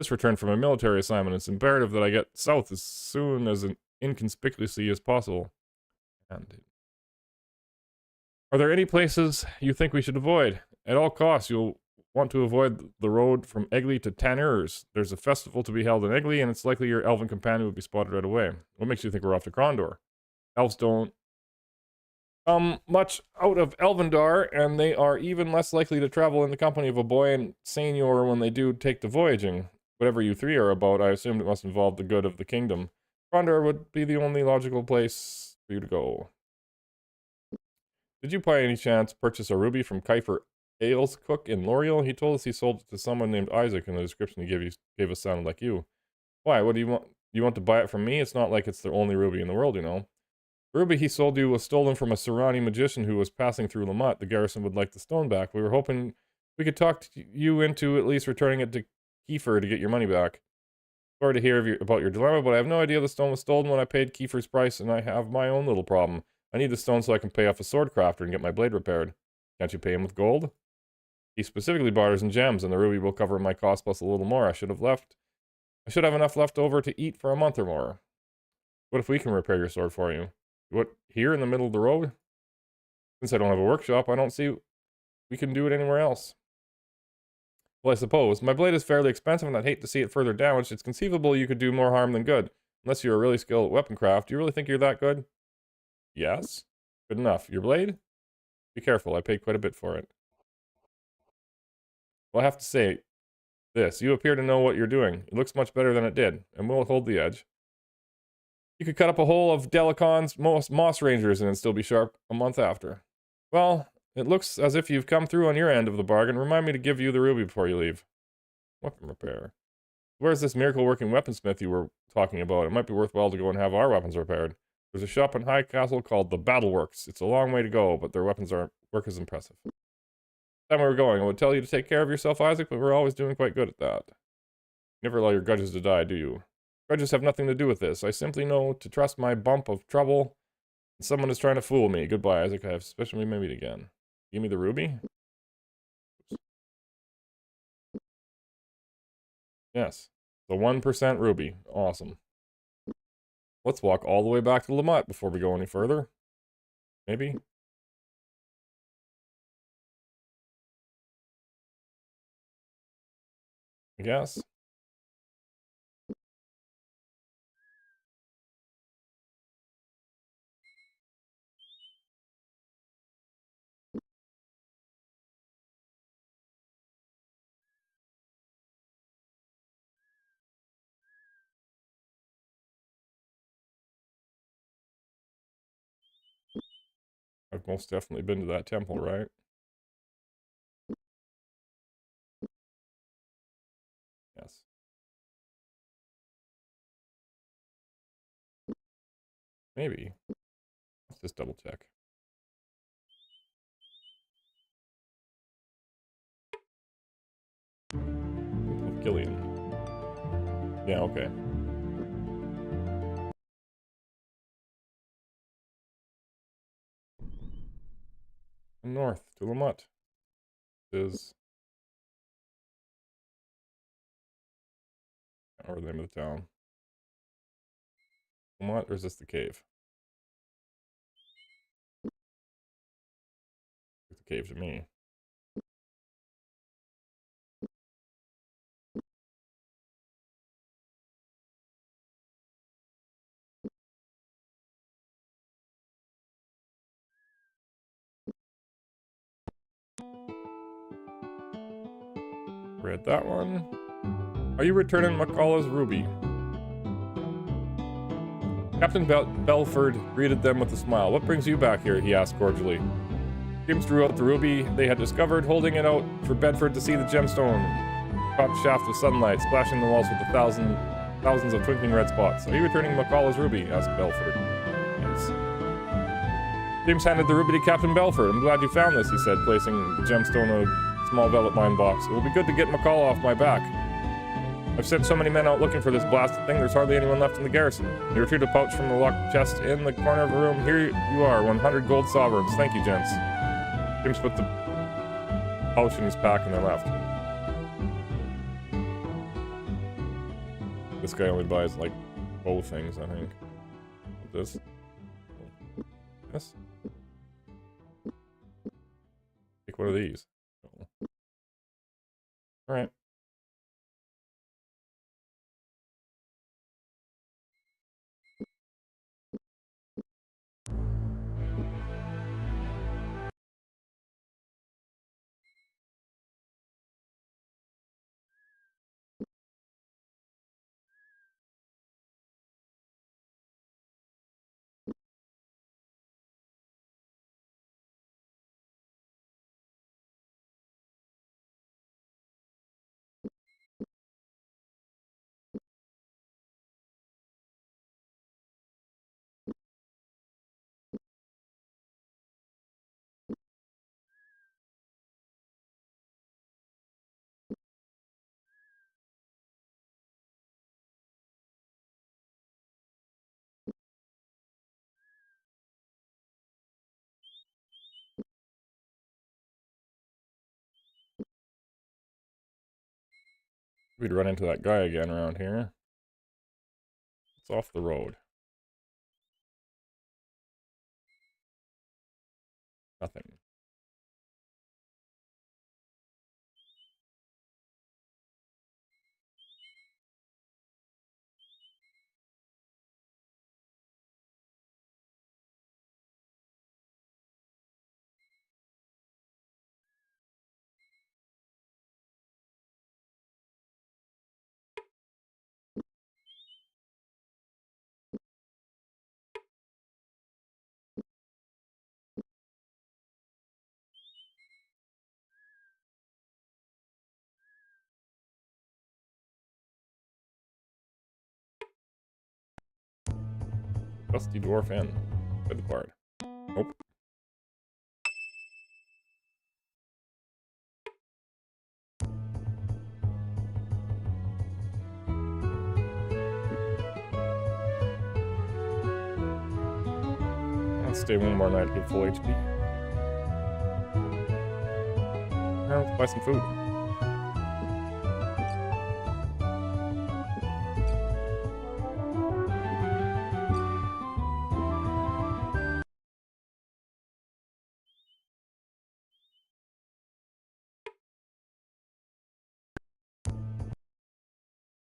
Just returned from a military assignment. It's imperative that I get south as soon as inconspicuously as possible. And are there any places you think we should avoid? At all costs, you'll want to avoid the road from Egley to Tanniers. There's a festival to be held in Egley, and it's likely your elven companion would be spotted right away. What makes you think we're off to Krondor? Elves don't come much out of Elvendar, and they are even less likely to travel in the company of a boy and seigneur when they do take to voyaging. Whatever you three are about, I assumed it must involve the good of the kingdom. Krondor would be the only logical place for you to go. Did you by any chance purchase a ruby from Kiefer Ales Cook in L'Oreal? He told us he sold it to someone named Isaac, and the description he gave us sounded like you. Why? What do you want? You want to buy it from me? It's not like it's the only ruby in the world, you know. The ruby he sold you was stolen from a Serrani magician who was passing through Lamont. The garrison would like the stone back. We were hoping we could talk you into at least returning it to Kiefer to get your money back. Sorry to hear about your dilemma, but I have no idea the stone was stolen when I paid Kiefer's price, and I have my own little problem. I need the stone so I can pay off a sword crafter and get my blade repaired. Can't you pay him with gold? He specifically barters in gems, and the ruby will cover my cost plus a little more. I should have enough left over to eat for a month or more. What if we can repair your sword for you? What, here in the middle of the road? Since I don't have a workshop, I don't see we can do it anywhere else. Well, I suppose. My blade is fairly expensive, and I'd hate to see it further damaged. It's conceivable you could do more harm than good. Unless you're really skilled at weaponcraft. Do you really think you're that good? Yes. Good enough. Your blade? Be careful, I paid quite a bit for it. Well, I have to say this. You appear to know what you're doing. It looks much better than it did, and we'll hold the edge. You could cut up a whole of Delacon's moss rangers and it'd still be sharp a month after. Well, it looks as if you've come through on your end of the bargain. Remind me to give you the ruby before you leave. Weapon repair. Where's this miracle-working weaponsmith you were talking about? It might be worthwhile to go and have our weapons repaired. There's a shop in High Castle called the Battleworks. It's a long way to go, but their work is impressive. Time we were going, I would tell you to take care of yourself, Isaac, but we're always doing quite good at that. Never allow your grudges to die, do you? Grudges have nothing to do with this. I simply know to trust my bump of trouble. Someone is trying to fool me. Goodbye, Isaac. I have suspicion we may meet again. Give me the ruby? Yes. The 1% ruby. Awesome. Let's walk all the way back to Lamont before we go any further. Maybe? I guess. I've most definitely been to that temple, right? Yes. Maybe. Let's just double check. With Gillian. Yeah, okay. North to Lamont. Is or the name of the town. Lamont, or is this the cave? It's the cave to me. Read that one. Are you returning McCullough's ruby? Captain Belford greeted them with a smile. What brings you back here? He asked cordially. James drew out the ruby they had discovered, holding it out for Bedford to see the gemstone. Caught shaft of sunlight, splashing the walls with thousands of twinkling red spots. Are you returning McCullough's ruby? Asked Belford. Yes. James handed the ruby to Captain Belford. I'm glad you found this, he said, placing the gemstone in a small velvet lined box. It will be good to get McCullough off my back. I've sent so many men out looking for this blasted thing, there's hardly anyone left in the garrison. He retrieved a pouch from the locked chest in the corner of the room. Here you are, 100 gold sovereigns. Thank you, gents. James put the pouch in his pack and they left. This guy only buys, like, bow things, I think. This. This. Take one of these. Alright. We'd run into that guy again around here. It's off the road. Nothing. Dusty Dwarf Inn. By the bard. Nope. Let's stay one more night, get full HP. Now let's buy some food.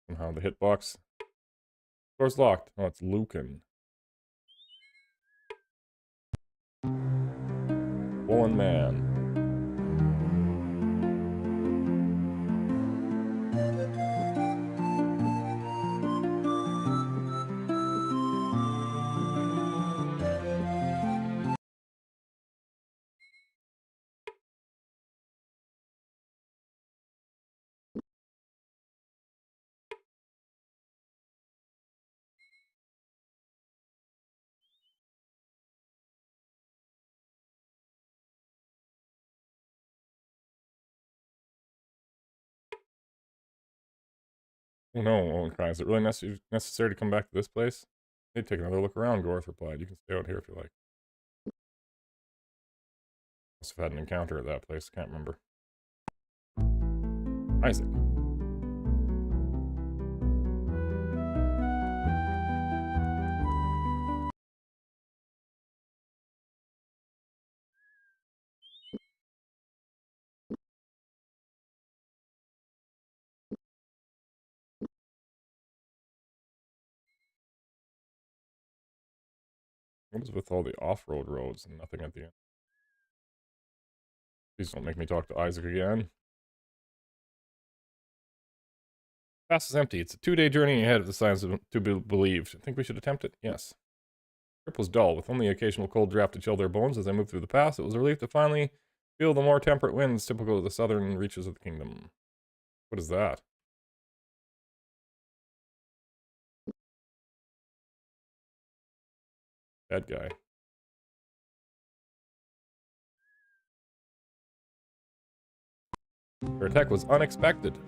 Somehow the hitbox. Door's locked. Oh, it's Lucan. Woolen Man. Oh no, Owen cries. Is it really necessary to come back to this place? Hey, take another look around, Gorth replied. You can stay out here if you like. Must have had an encounter at that place, can't remember. Isaac. What is with all the off-road roads and nothing at the end? Please don't make me talk to Isaac again. Pass is empty. It's a 2-day journey ahead of the signs to be believed. I think we should attempt it? Yes. The trip was dull, with only occasional cold draft to chill their bones as I moved through the pass. It was a relief to finally feel the more temperate winds typical of the southern reaches of the kingdom. What is that? Bad guy. Her attack was unexpected.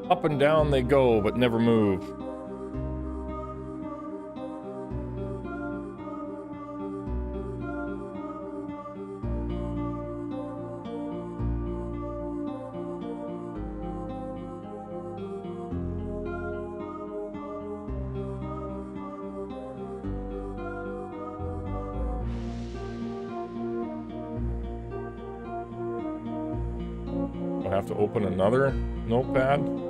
Up and down they go, but never move. I have to open another notepad.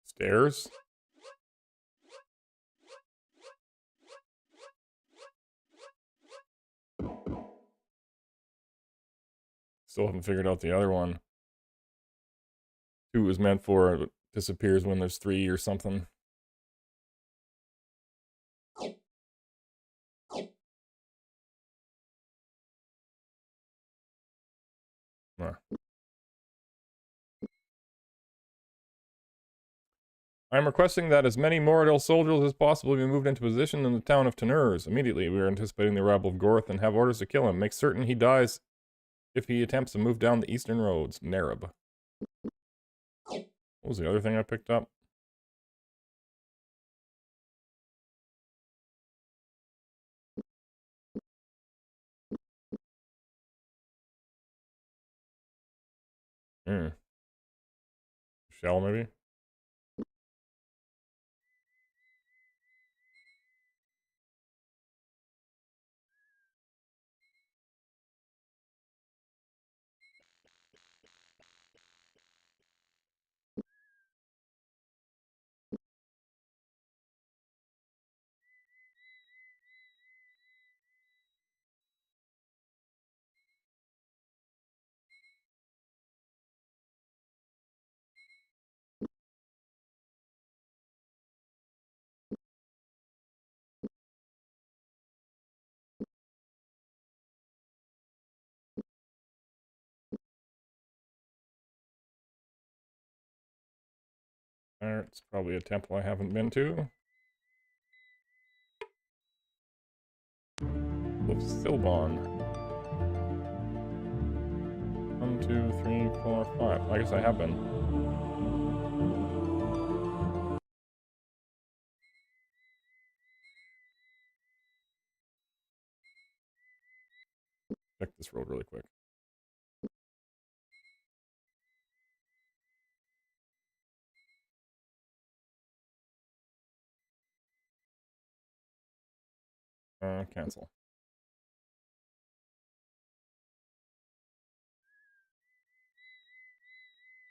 Stairs. Still haven't figured out the other one. 2 is meant for, it disappears when there's 3 or something. Huh. I am requesting that as many Moradil soldiers as possible be moved into position in the town of Tanurs. Immediately, we are anticipating the arrival of Gorth and have orders to kill him. Make certain he dies if he attempts to move down the eastern roads. Narab. What was the other thing I picked up? Shell, maybe? It's probably a temple I haven't been to. Of Silbon. 1, 2, 3, 4, 5. I guess I have been. Check this road really quick. Cancel.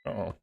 Uh-oh.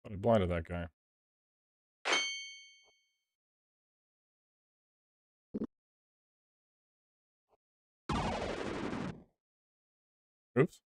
I blinded that guy. Oops.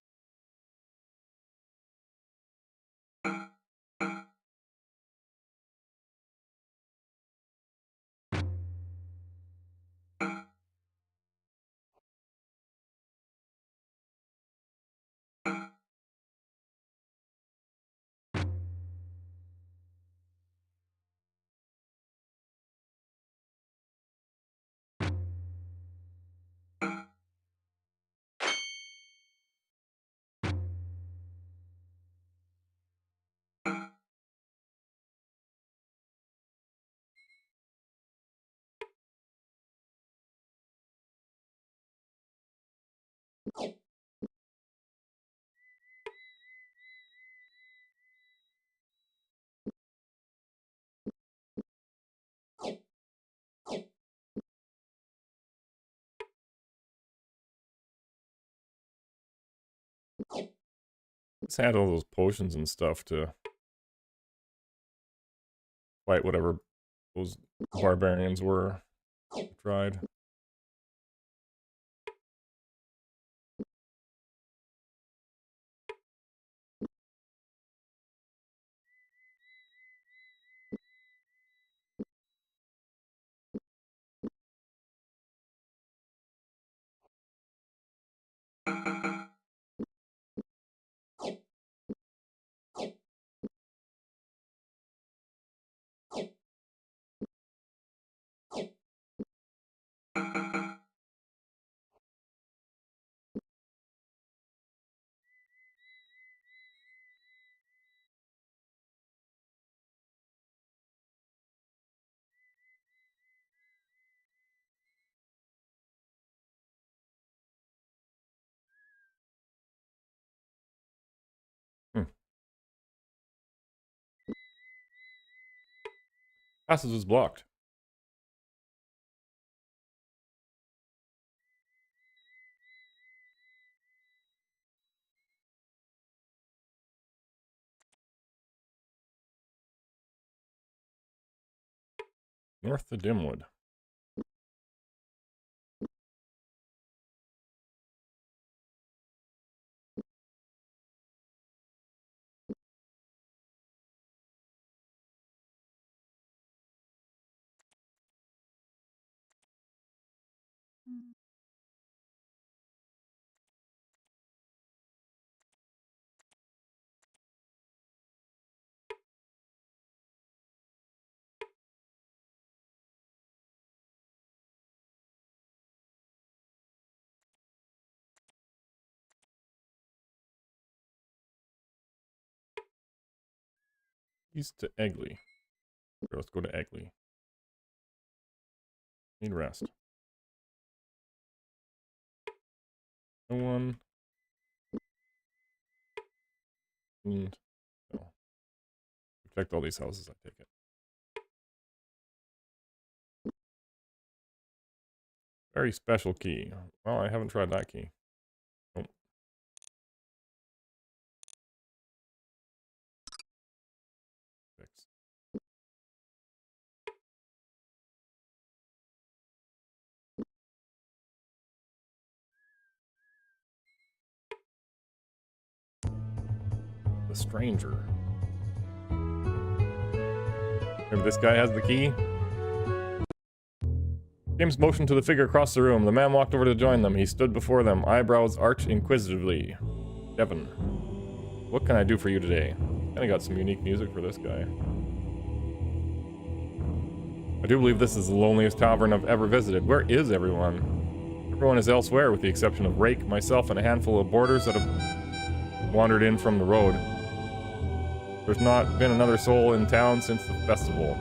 Let's handle those potions and stuff to fight whatever those barbarians were. Tried. Passage is blocked. North to Dimwood. East to Egley. Here, let's go to Egley. Need rest. No one. And no. Checked all these houses, I take it. Very special key. Well, I haven't tried that key. Nope. Fix. The stranger. Maybe this guy has the key? James motioned to the figure across the room. The man walked over to join them. He stood before them, eyebrows arched inquisitively. Devon, what can I do for you today? Kinda got some unique music for this guy. I do believe this is the loneliest tavern I've ever visited. Where is everyone? Everyone is elsewhere, with the exception of Rake, myself, and a handful of boarders that have wandered in from the road. There's not been another soul in town since the festival.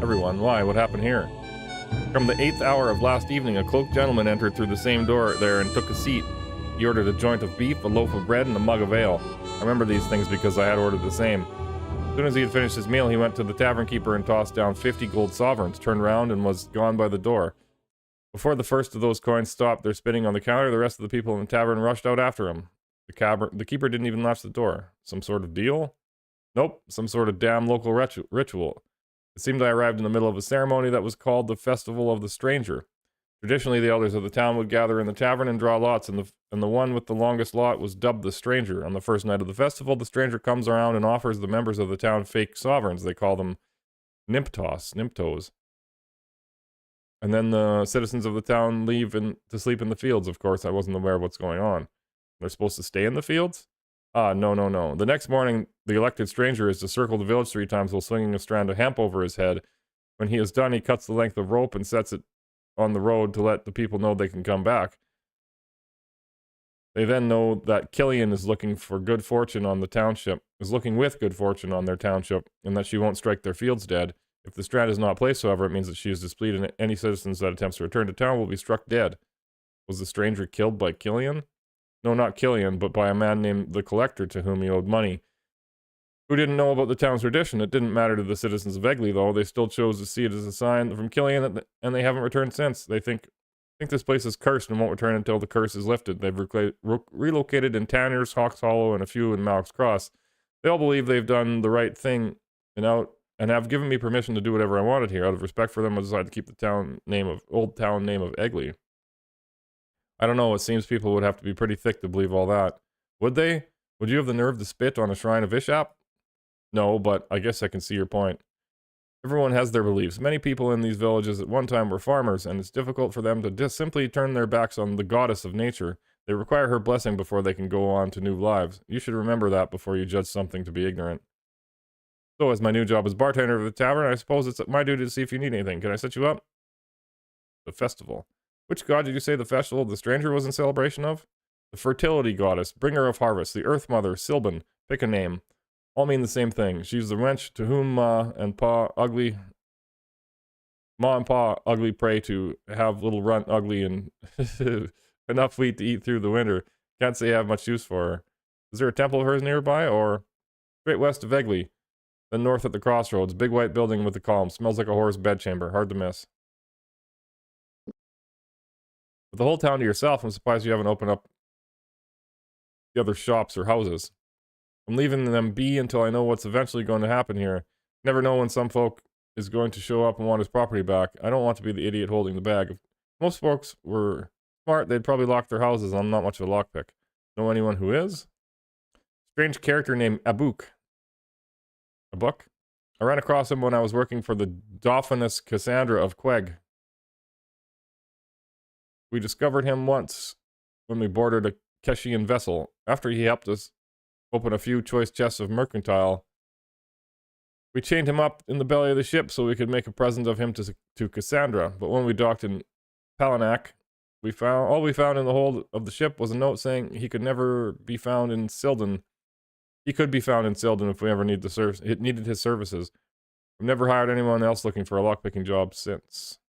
Everyone, why? What happened here? From the 8th hour of last evening, a cloaked gentleman entered through the same door there and took a seat. He ordered a joint of beef, a loaf of bread, and a mug of ale. I remember these things because I had ordered the same. As soon as he had finished his meal, he went to the tavern keeper and tossed down 50 gold sovereigns, turned round, and was gone by the door. Before the first of those coins stopped their spinning on the counter, the rest of the people in the tavern rushed out after him. The keeper didn't even latch the door. Some sort of deal? Nope, some sort of damn local ritual. It seemed I arrived in the middle of a ceremony that was called the Festival of the Stranger. Traditionally, the elders of the town would gather in the tavern and draw lots, and the one with the longest lot was dubbed the Stranger. On the first night of the festival, the Stranger comes around and offers the members of the town fake sovereigns. They call them Nimptos. And then the citizens of the town leave to sleep in the fields. Of course, I wasn't aware of what's going on. They're supposed to stay in the fields? No. The next morning, the elected stranger is to circle the village 3 times while swinging a strand of hemp over his head. When he is done, he cuts the length of rope and sets it on the road to let the people know they can come back. They then know that Killian is looking for good fortune on the township, is looking with good fortune on their township, and that she won't strike their fields dead. If the strand is not placed, however, it means that she is displeased, and any citizens that attempts to return to town will be struck dead. Was the stranger killed by Killian? No, not Killian, but by a man named the Collector to whom he owed money. Who didn't know about the town's tradition? It didn't matter to the citizens of Egley, though. They still chose to see it as a sign from Killian, and they haven't returned since. They think think this place is cursed and won't return until the curse is lifted. They've relocated in Tanner's, Hawks Hollow, and a few in Malak's Cross. They all believe they've done the right thing and have given me permission to do whatever I wanted here. Out of respect for them, I decided to keep the old town name of Egley. I don't know, it seems people would have to be pretty thick to believe all that. Would they? Would you have the nerve to spit on a shrine of Ishap? No, but I guess I can see your point. Everyone has their beliefs. Many people in these villages at one time were farmers, and it's difficult for them to just simply turn their backs on the goddess of nature. They require her blessing before they can go on to new lives. You should remember that before you judge something to be ignorant. So, as my new job as bartender of the tavern, I suppose it's my duty to see if you need anything. Can I set you up? The festival. Which god did you say the festival of the stranger was in celebration of? The fertility goddess, bringer of harvest, the earth mother, Sylvan. Pick a name. All mean the same thing. She's the wench to whom Ma and Pa Ugly pray to have little runt ugly and enough wheat to eat through the winter. Can't say I have much use for her. Is there a temple of hers nearby, or straight west of Egley? Then north at the crossroads, big white building with the column. Smells like a horse bedchamber. Hard to miss. With the whole town to yourself, I'm surprised you haven't opened up the other shops or houses. I'm leaving them be until I know what's eventually going to happen here. Never know when some folk is going to show up and want his property back. I don't want to be the idiot holding the bag. If most folks were smart, they'd probably lock their houses. I'm not much of a lockpick. Know anyone who is? Strange character named Abuk. Abuk? I ran across him when I was working for the Dauphiness Cassandra of Queg. We discovered him once when we boarded a Keshian vessel. After he helped us open a few choice chests of mercantile, we chained him up in the belly of the ship so we could make a present of him to Cassandra. But when we docked in Palanak, all we found in the hold of the ship was a note saying he could never be found in Silden. He could be found in Silden if we ever needed his services. We've never hired anyone else looking for a lockpicking job since.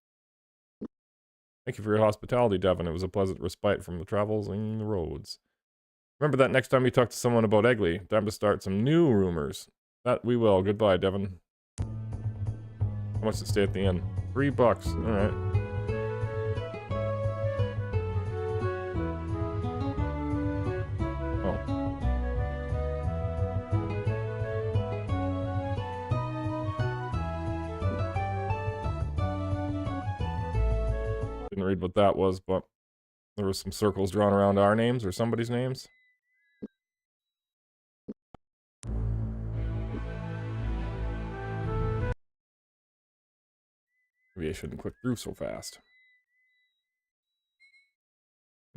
Thank you for your hospitality, Devon. It was a pleasant respite from the travels and the roads. Remember that next time you talk to someone about Egley. Time to start some new rumors. That we will. Goodbye, Devon. How much to stay at the inn? $3. Alright. Oh. Didn't read what that was, but there was some circles drawn around our names or somebody's names. Maybe I shouldn't click through so fast.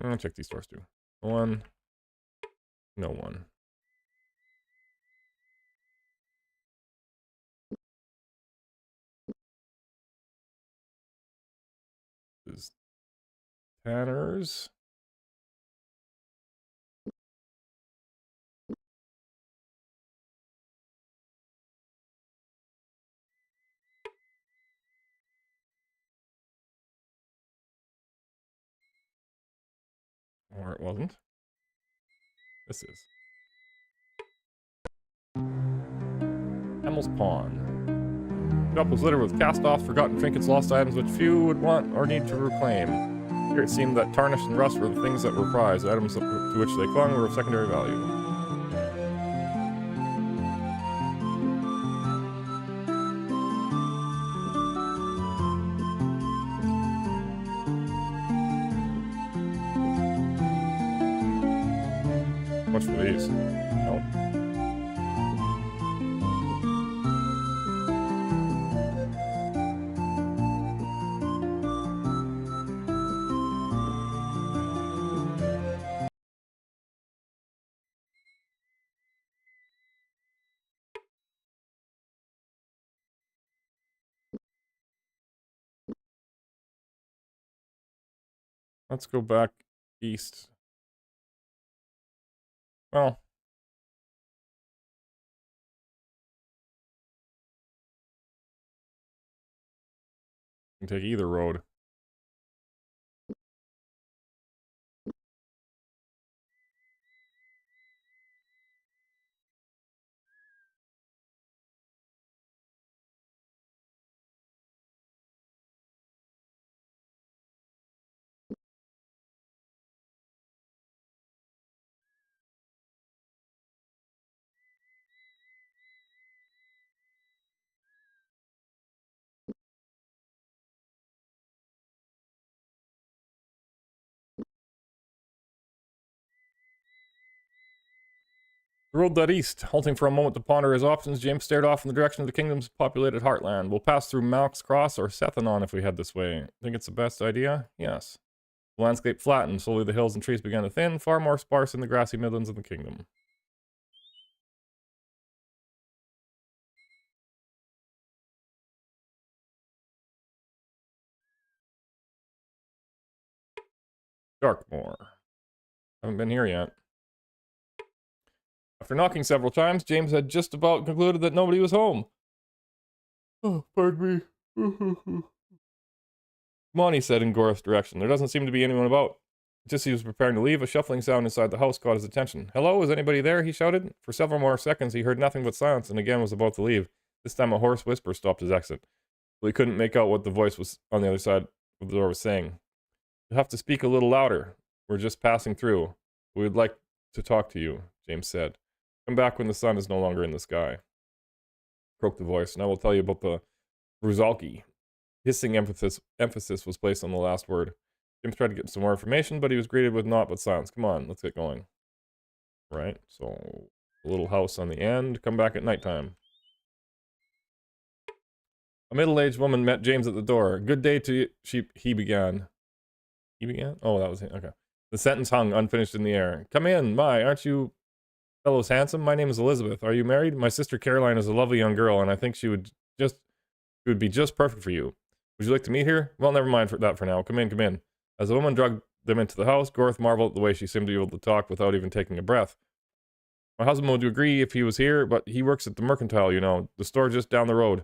I'll check these stores too. One. No one. This is Tanner's. Or it wasn't. This is Emil's Pawn. The shop was littered with cast-offs, forgotten trinkets, lost items which few would want or need to reclaim. Here it seemed that tarnish and rust were the things that were prized. Items to which they clung were of secondary value. Much for these. No. Let's go back east. Well, you can take either road. The road led east. Halting for a moment to ponder his options, James stared off in the direction of the kingdom's populated heartland. We'll pass through Malk's Cross or Sethanon if we head this way. Think it's the best idea? Yes. The landscape flattened. Slowly the hills and trees began to thin, far more sparse in the grassy midlands of the kingdom. Darkmoor. Haven't been here yet. After knocking several times, James had just about concluded that nobody was home. Oh, pardon me. Come on, he said in Gorth's direction. There doesn't seem to be anyone about. Just as he was preparing to leave, a shuffling sound inside the house caught his attention. Hello, is anybody there? He shouted. For several more seconds, he heard nothing but silence and again was about to leave. This time a hoarse whisper stopped his exit. But he couldn't make out what the voice was on the other side of the door was saying. You'll have to speak a little louder. We're just passing through. We would like to talk to you, James said. Come back when the sun is no longer in the sky. Croaked the voice, and I will tell you about the Ruzalki. Hissing emphasis was placed on the last word. James tried to get some more information, but he was greeted with naught but silence. Come on, let's get going. Right, so a little house on the end. Come back at nighttime. A middle-aged woman met James at the door. Good day to you, he began. He began? Oh, that was him. Okay. The sentence hung unfinished in the air. Come in. My, aren't you fellows handsome? My name is Elizabeth. Are you married? My sister Caroline is a lovely young girl, and I think she would be just perfect for you. Would you like to meet her? Well, never mind that for now. Come in, come in. As the woman dragged them into the house, Gorth marveled at the way she seemed to be able to talk without even taking a breath. My husband would agree if he was here, but he works at the Mercantile, you know, the store just down the road.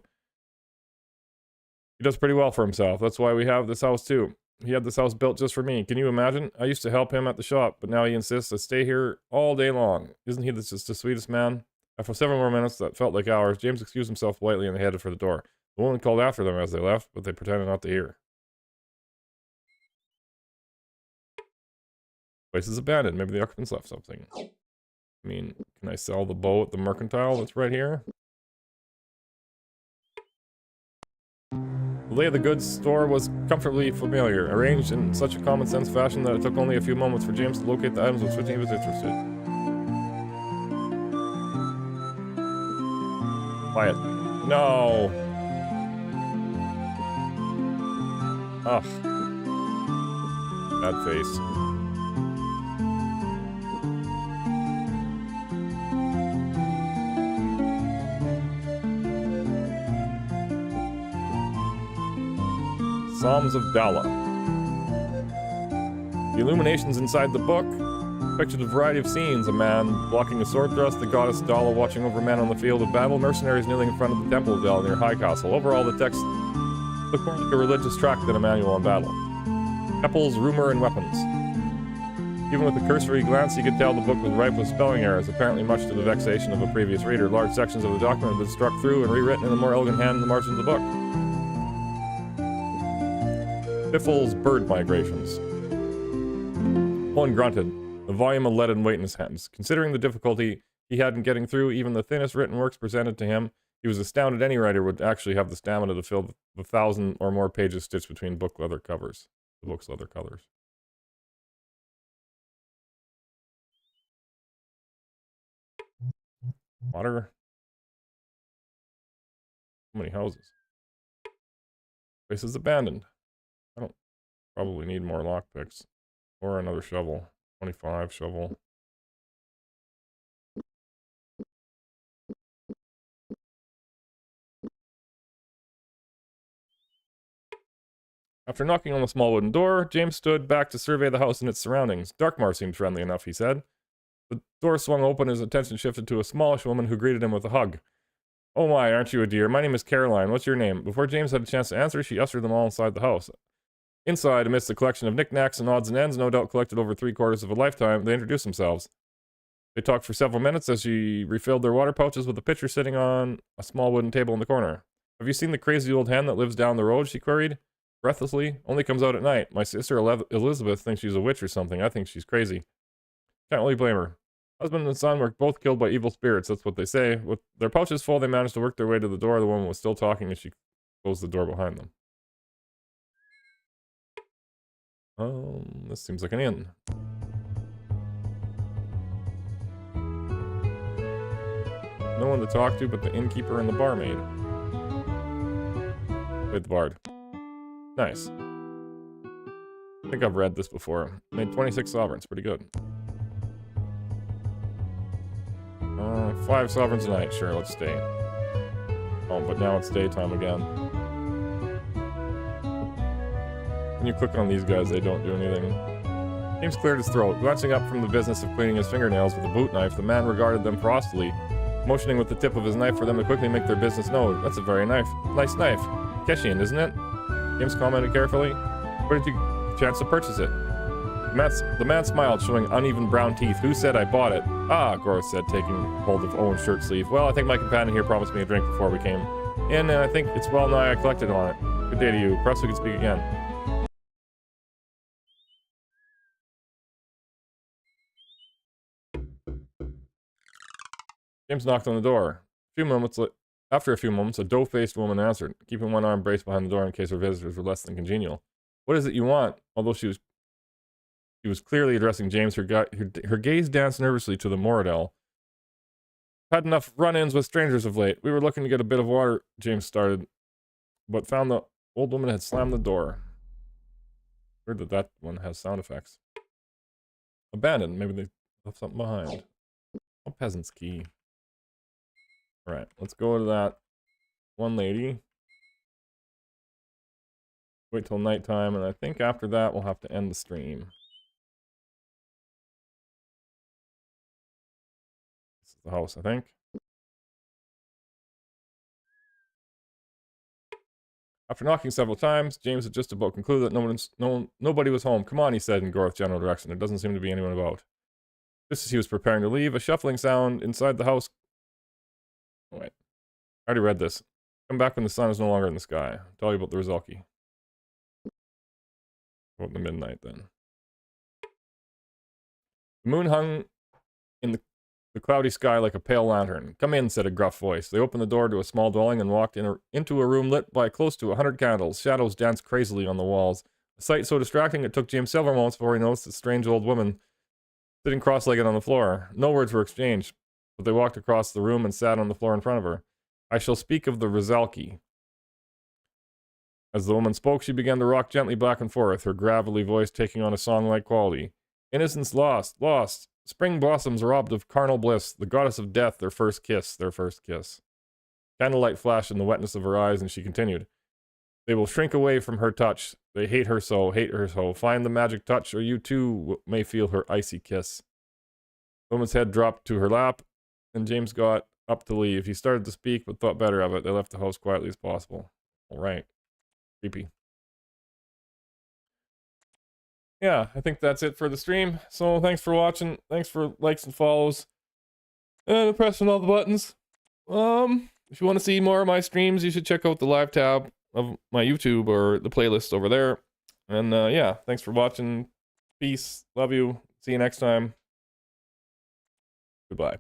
He does pretty well for himself. That's why we have this house, too. He had this house built just for me. Can you imagine? I used to help him at the shop, but now he insists I stay here all day long. Isn't he just the sweetest man? After several more minutes that felt like hours, James excused himself politely and they headed for the door. The woman called after them as they left, but they pretended not to hear. Place is abandoned. Maybe the occupants left something. I mean, can I sell the bow at the Mercantile that's right here? The lay of the goods store was comfortably familiar, arranged in such a common-sense fashion that it took only a few moments for James to locate the items with which he was interested. Quiet. No! Ugh. Bad face. Psalms of Dala. The illuminations inside the book pictured a variety of scenes: a man blocking a sword thrust, the goddess Dala watching over men on the field of battle, mercenaries kneeling in front of the temple of Dala near High Castle. Overall, the text looked more like a religious tract than a manual on battle. Temples, rumor, and weapons. Even with a cursory glance, you could tell the book was rife with spelling errors, apparently much to the vexation of a previous reader. Large sections of the document had been struck through and rewritten in a more elegant hand in the margins of the book. Biffle's bird migrations. Owen grunted, a volume of leaden weight in his hands. Considering the difficulty he had in getting through even the thinnest written works presented to him, he was astounded any writer would actually have the stamina to fill the 1,000 or more pages stitched between book leather covers. The book's leather covers. Water. So many houses. Place is abandoned. I don't probably need more lockpicks. Or another shovel. 25 shovel. After knocking on the small wooden door, James stood back to survey the house and its surroundings. Darkmoor seemed friendly enough, he said. The door swung open and his attention shifted to a smallish woman who greeted him with a hug. Oh my, aren't you a dear? My name is Caroline. What's your name? Before James had a chance to answer, she ushered them all inside the house. Inside, amidst a collection of knickknacks and odds and ends, no doubt collected over 3/4 of a lifetime, they introduced themselves. They talked for several minutes as she refilled their water pouches with a pitcher sitting on a small wooden table in the corner. Have you seen the crazy old hen that lives down the road? She queried, breathlessly. Only comes out at night. My sister Elizabeth thinks she's a witch or something. I think she's crazy. Can't really blame her. Husband and son were both killed by evil spirits, that's what they say. With their pouches full, they managed to work their way to the door. The woman was still talking as she closed the door behind them. This seems like an inn. no one to talk to but the innkeeper and the barmaid. Played the bard. Nice. I think I've read this before. Made 26 sovereigns, pretty good. 5 sovereigns a night, sure, let's stay. Oh, but now it's daytime again. When you click on these guys, they don't do anything. James cleared his throat. Glancing up from the business of cleaning his fingernails with a boot knife, the man regarded them frostily, motioning with the tip of his knife for them to quickly make their business known. That's a very nice knife. Keshian, isn't it? James commented carefully. Where did you chance to purchase it? The man smiled, showing uneven brown teeth. Who said I bought it? Ah, Groth said, taking hold of Owen's shirt sleeve. Well, I think my companion here promised me a drink before we came in, and I think it's well nigh I collected on it. Good day to you. Perhaps we can speak again. James knocked on the door. After a few moments, a dough-faced woman answered, keeping one arm braced behind the door in case her visitors were less than congenial. What is it you want? Although she was clearly addressing James, her gaze danced nervously to the Moradel. Had enough run-ins with strangers of late. We were looking to get a bit of water, James started, but found the old woman had slammed the door. Heard that one has sound effects. Abandoned. Maybe they left something behind. A peasant's key. Alright, let's go to that one lady. Wait till nighttime, and I think after that we'll have to end the stream. This is the house, I think. After knocking several times, James had just about concluded that nobody was home. Come on, he said in Groth's general direction. There doesn't seem to be anyone about. Just as he was preparing to leave, a shuffling sound inside the house. Oh, wait. I already read this. Come back when the sun is no longer in the sky. I'll tell you about the Rizalki. About the midnight, then. The moon hung in the cloudy sky like a pale lantern. Come in, said a gruff voice. They opened the door to a small dwelling and walked into a room lit by close to 100 candles. Shadows danced crazily on the walls. A sight so distracting it took James several moments before he noticed a strange old woman sitting cross-legged on the floor. No words were exchanged, but they walked across the room and sat on the floor in front of her. I shall speak of the Rizalki. As the woman spoke, she began to rock gently back and forth, her gravelly voice taking on a song-like quality. Innocence lost, lost. Spring blossoms robbed of carnal bliss. The goddess of death, their first kiss, their first kiss. Candlelight flashed in the wetness of her eyes, and she continued. They will shrink away from her touch. They hate her so, hate her so. Find the magic touch, or you too may feel her icy kiss. The woman's head dropped to her lap, and James got up to leave. He started to speak, but thought better of it. They left the house quietly as possible. All right. Creepy. Yeah, I think that's it for the stream. So thanks for watching. Thanks for likes and follows. And pressing all the buttons. If you want to see more of my streams, you should check out the live tab of my YouTube or the playlist over there. And yeah, thanks for watching. Peace. Love you. See you next time. Goodbye.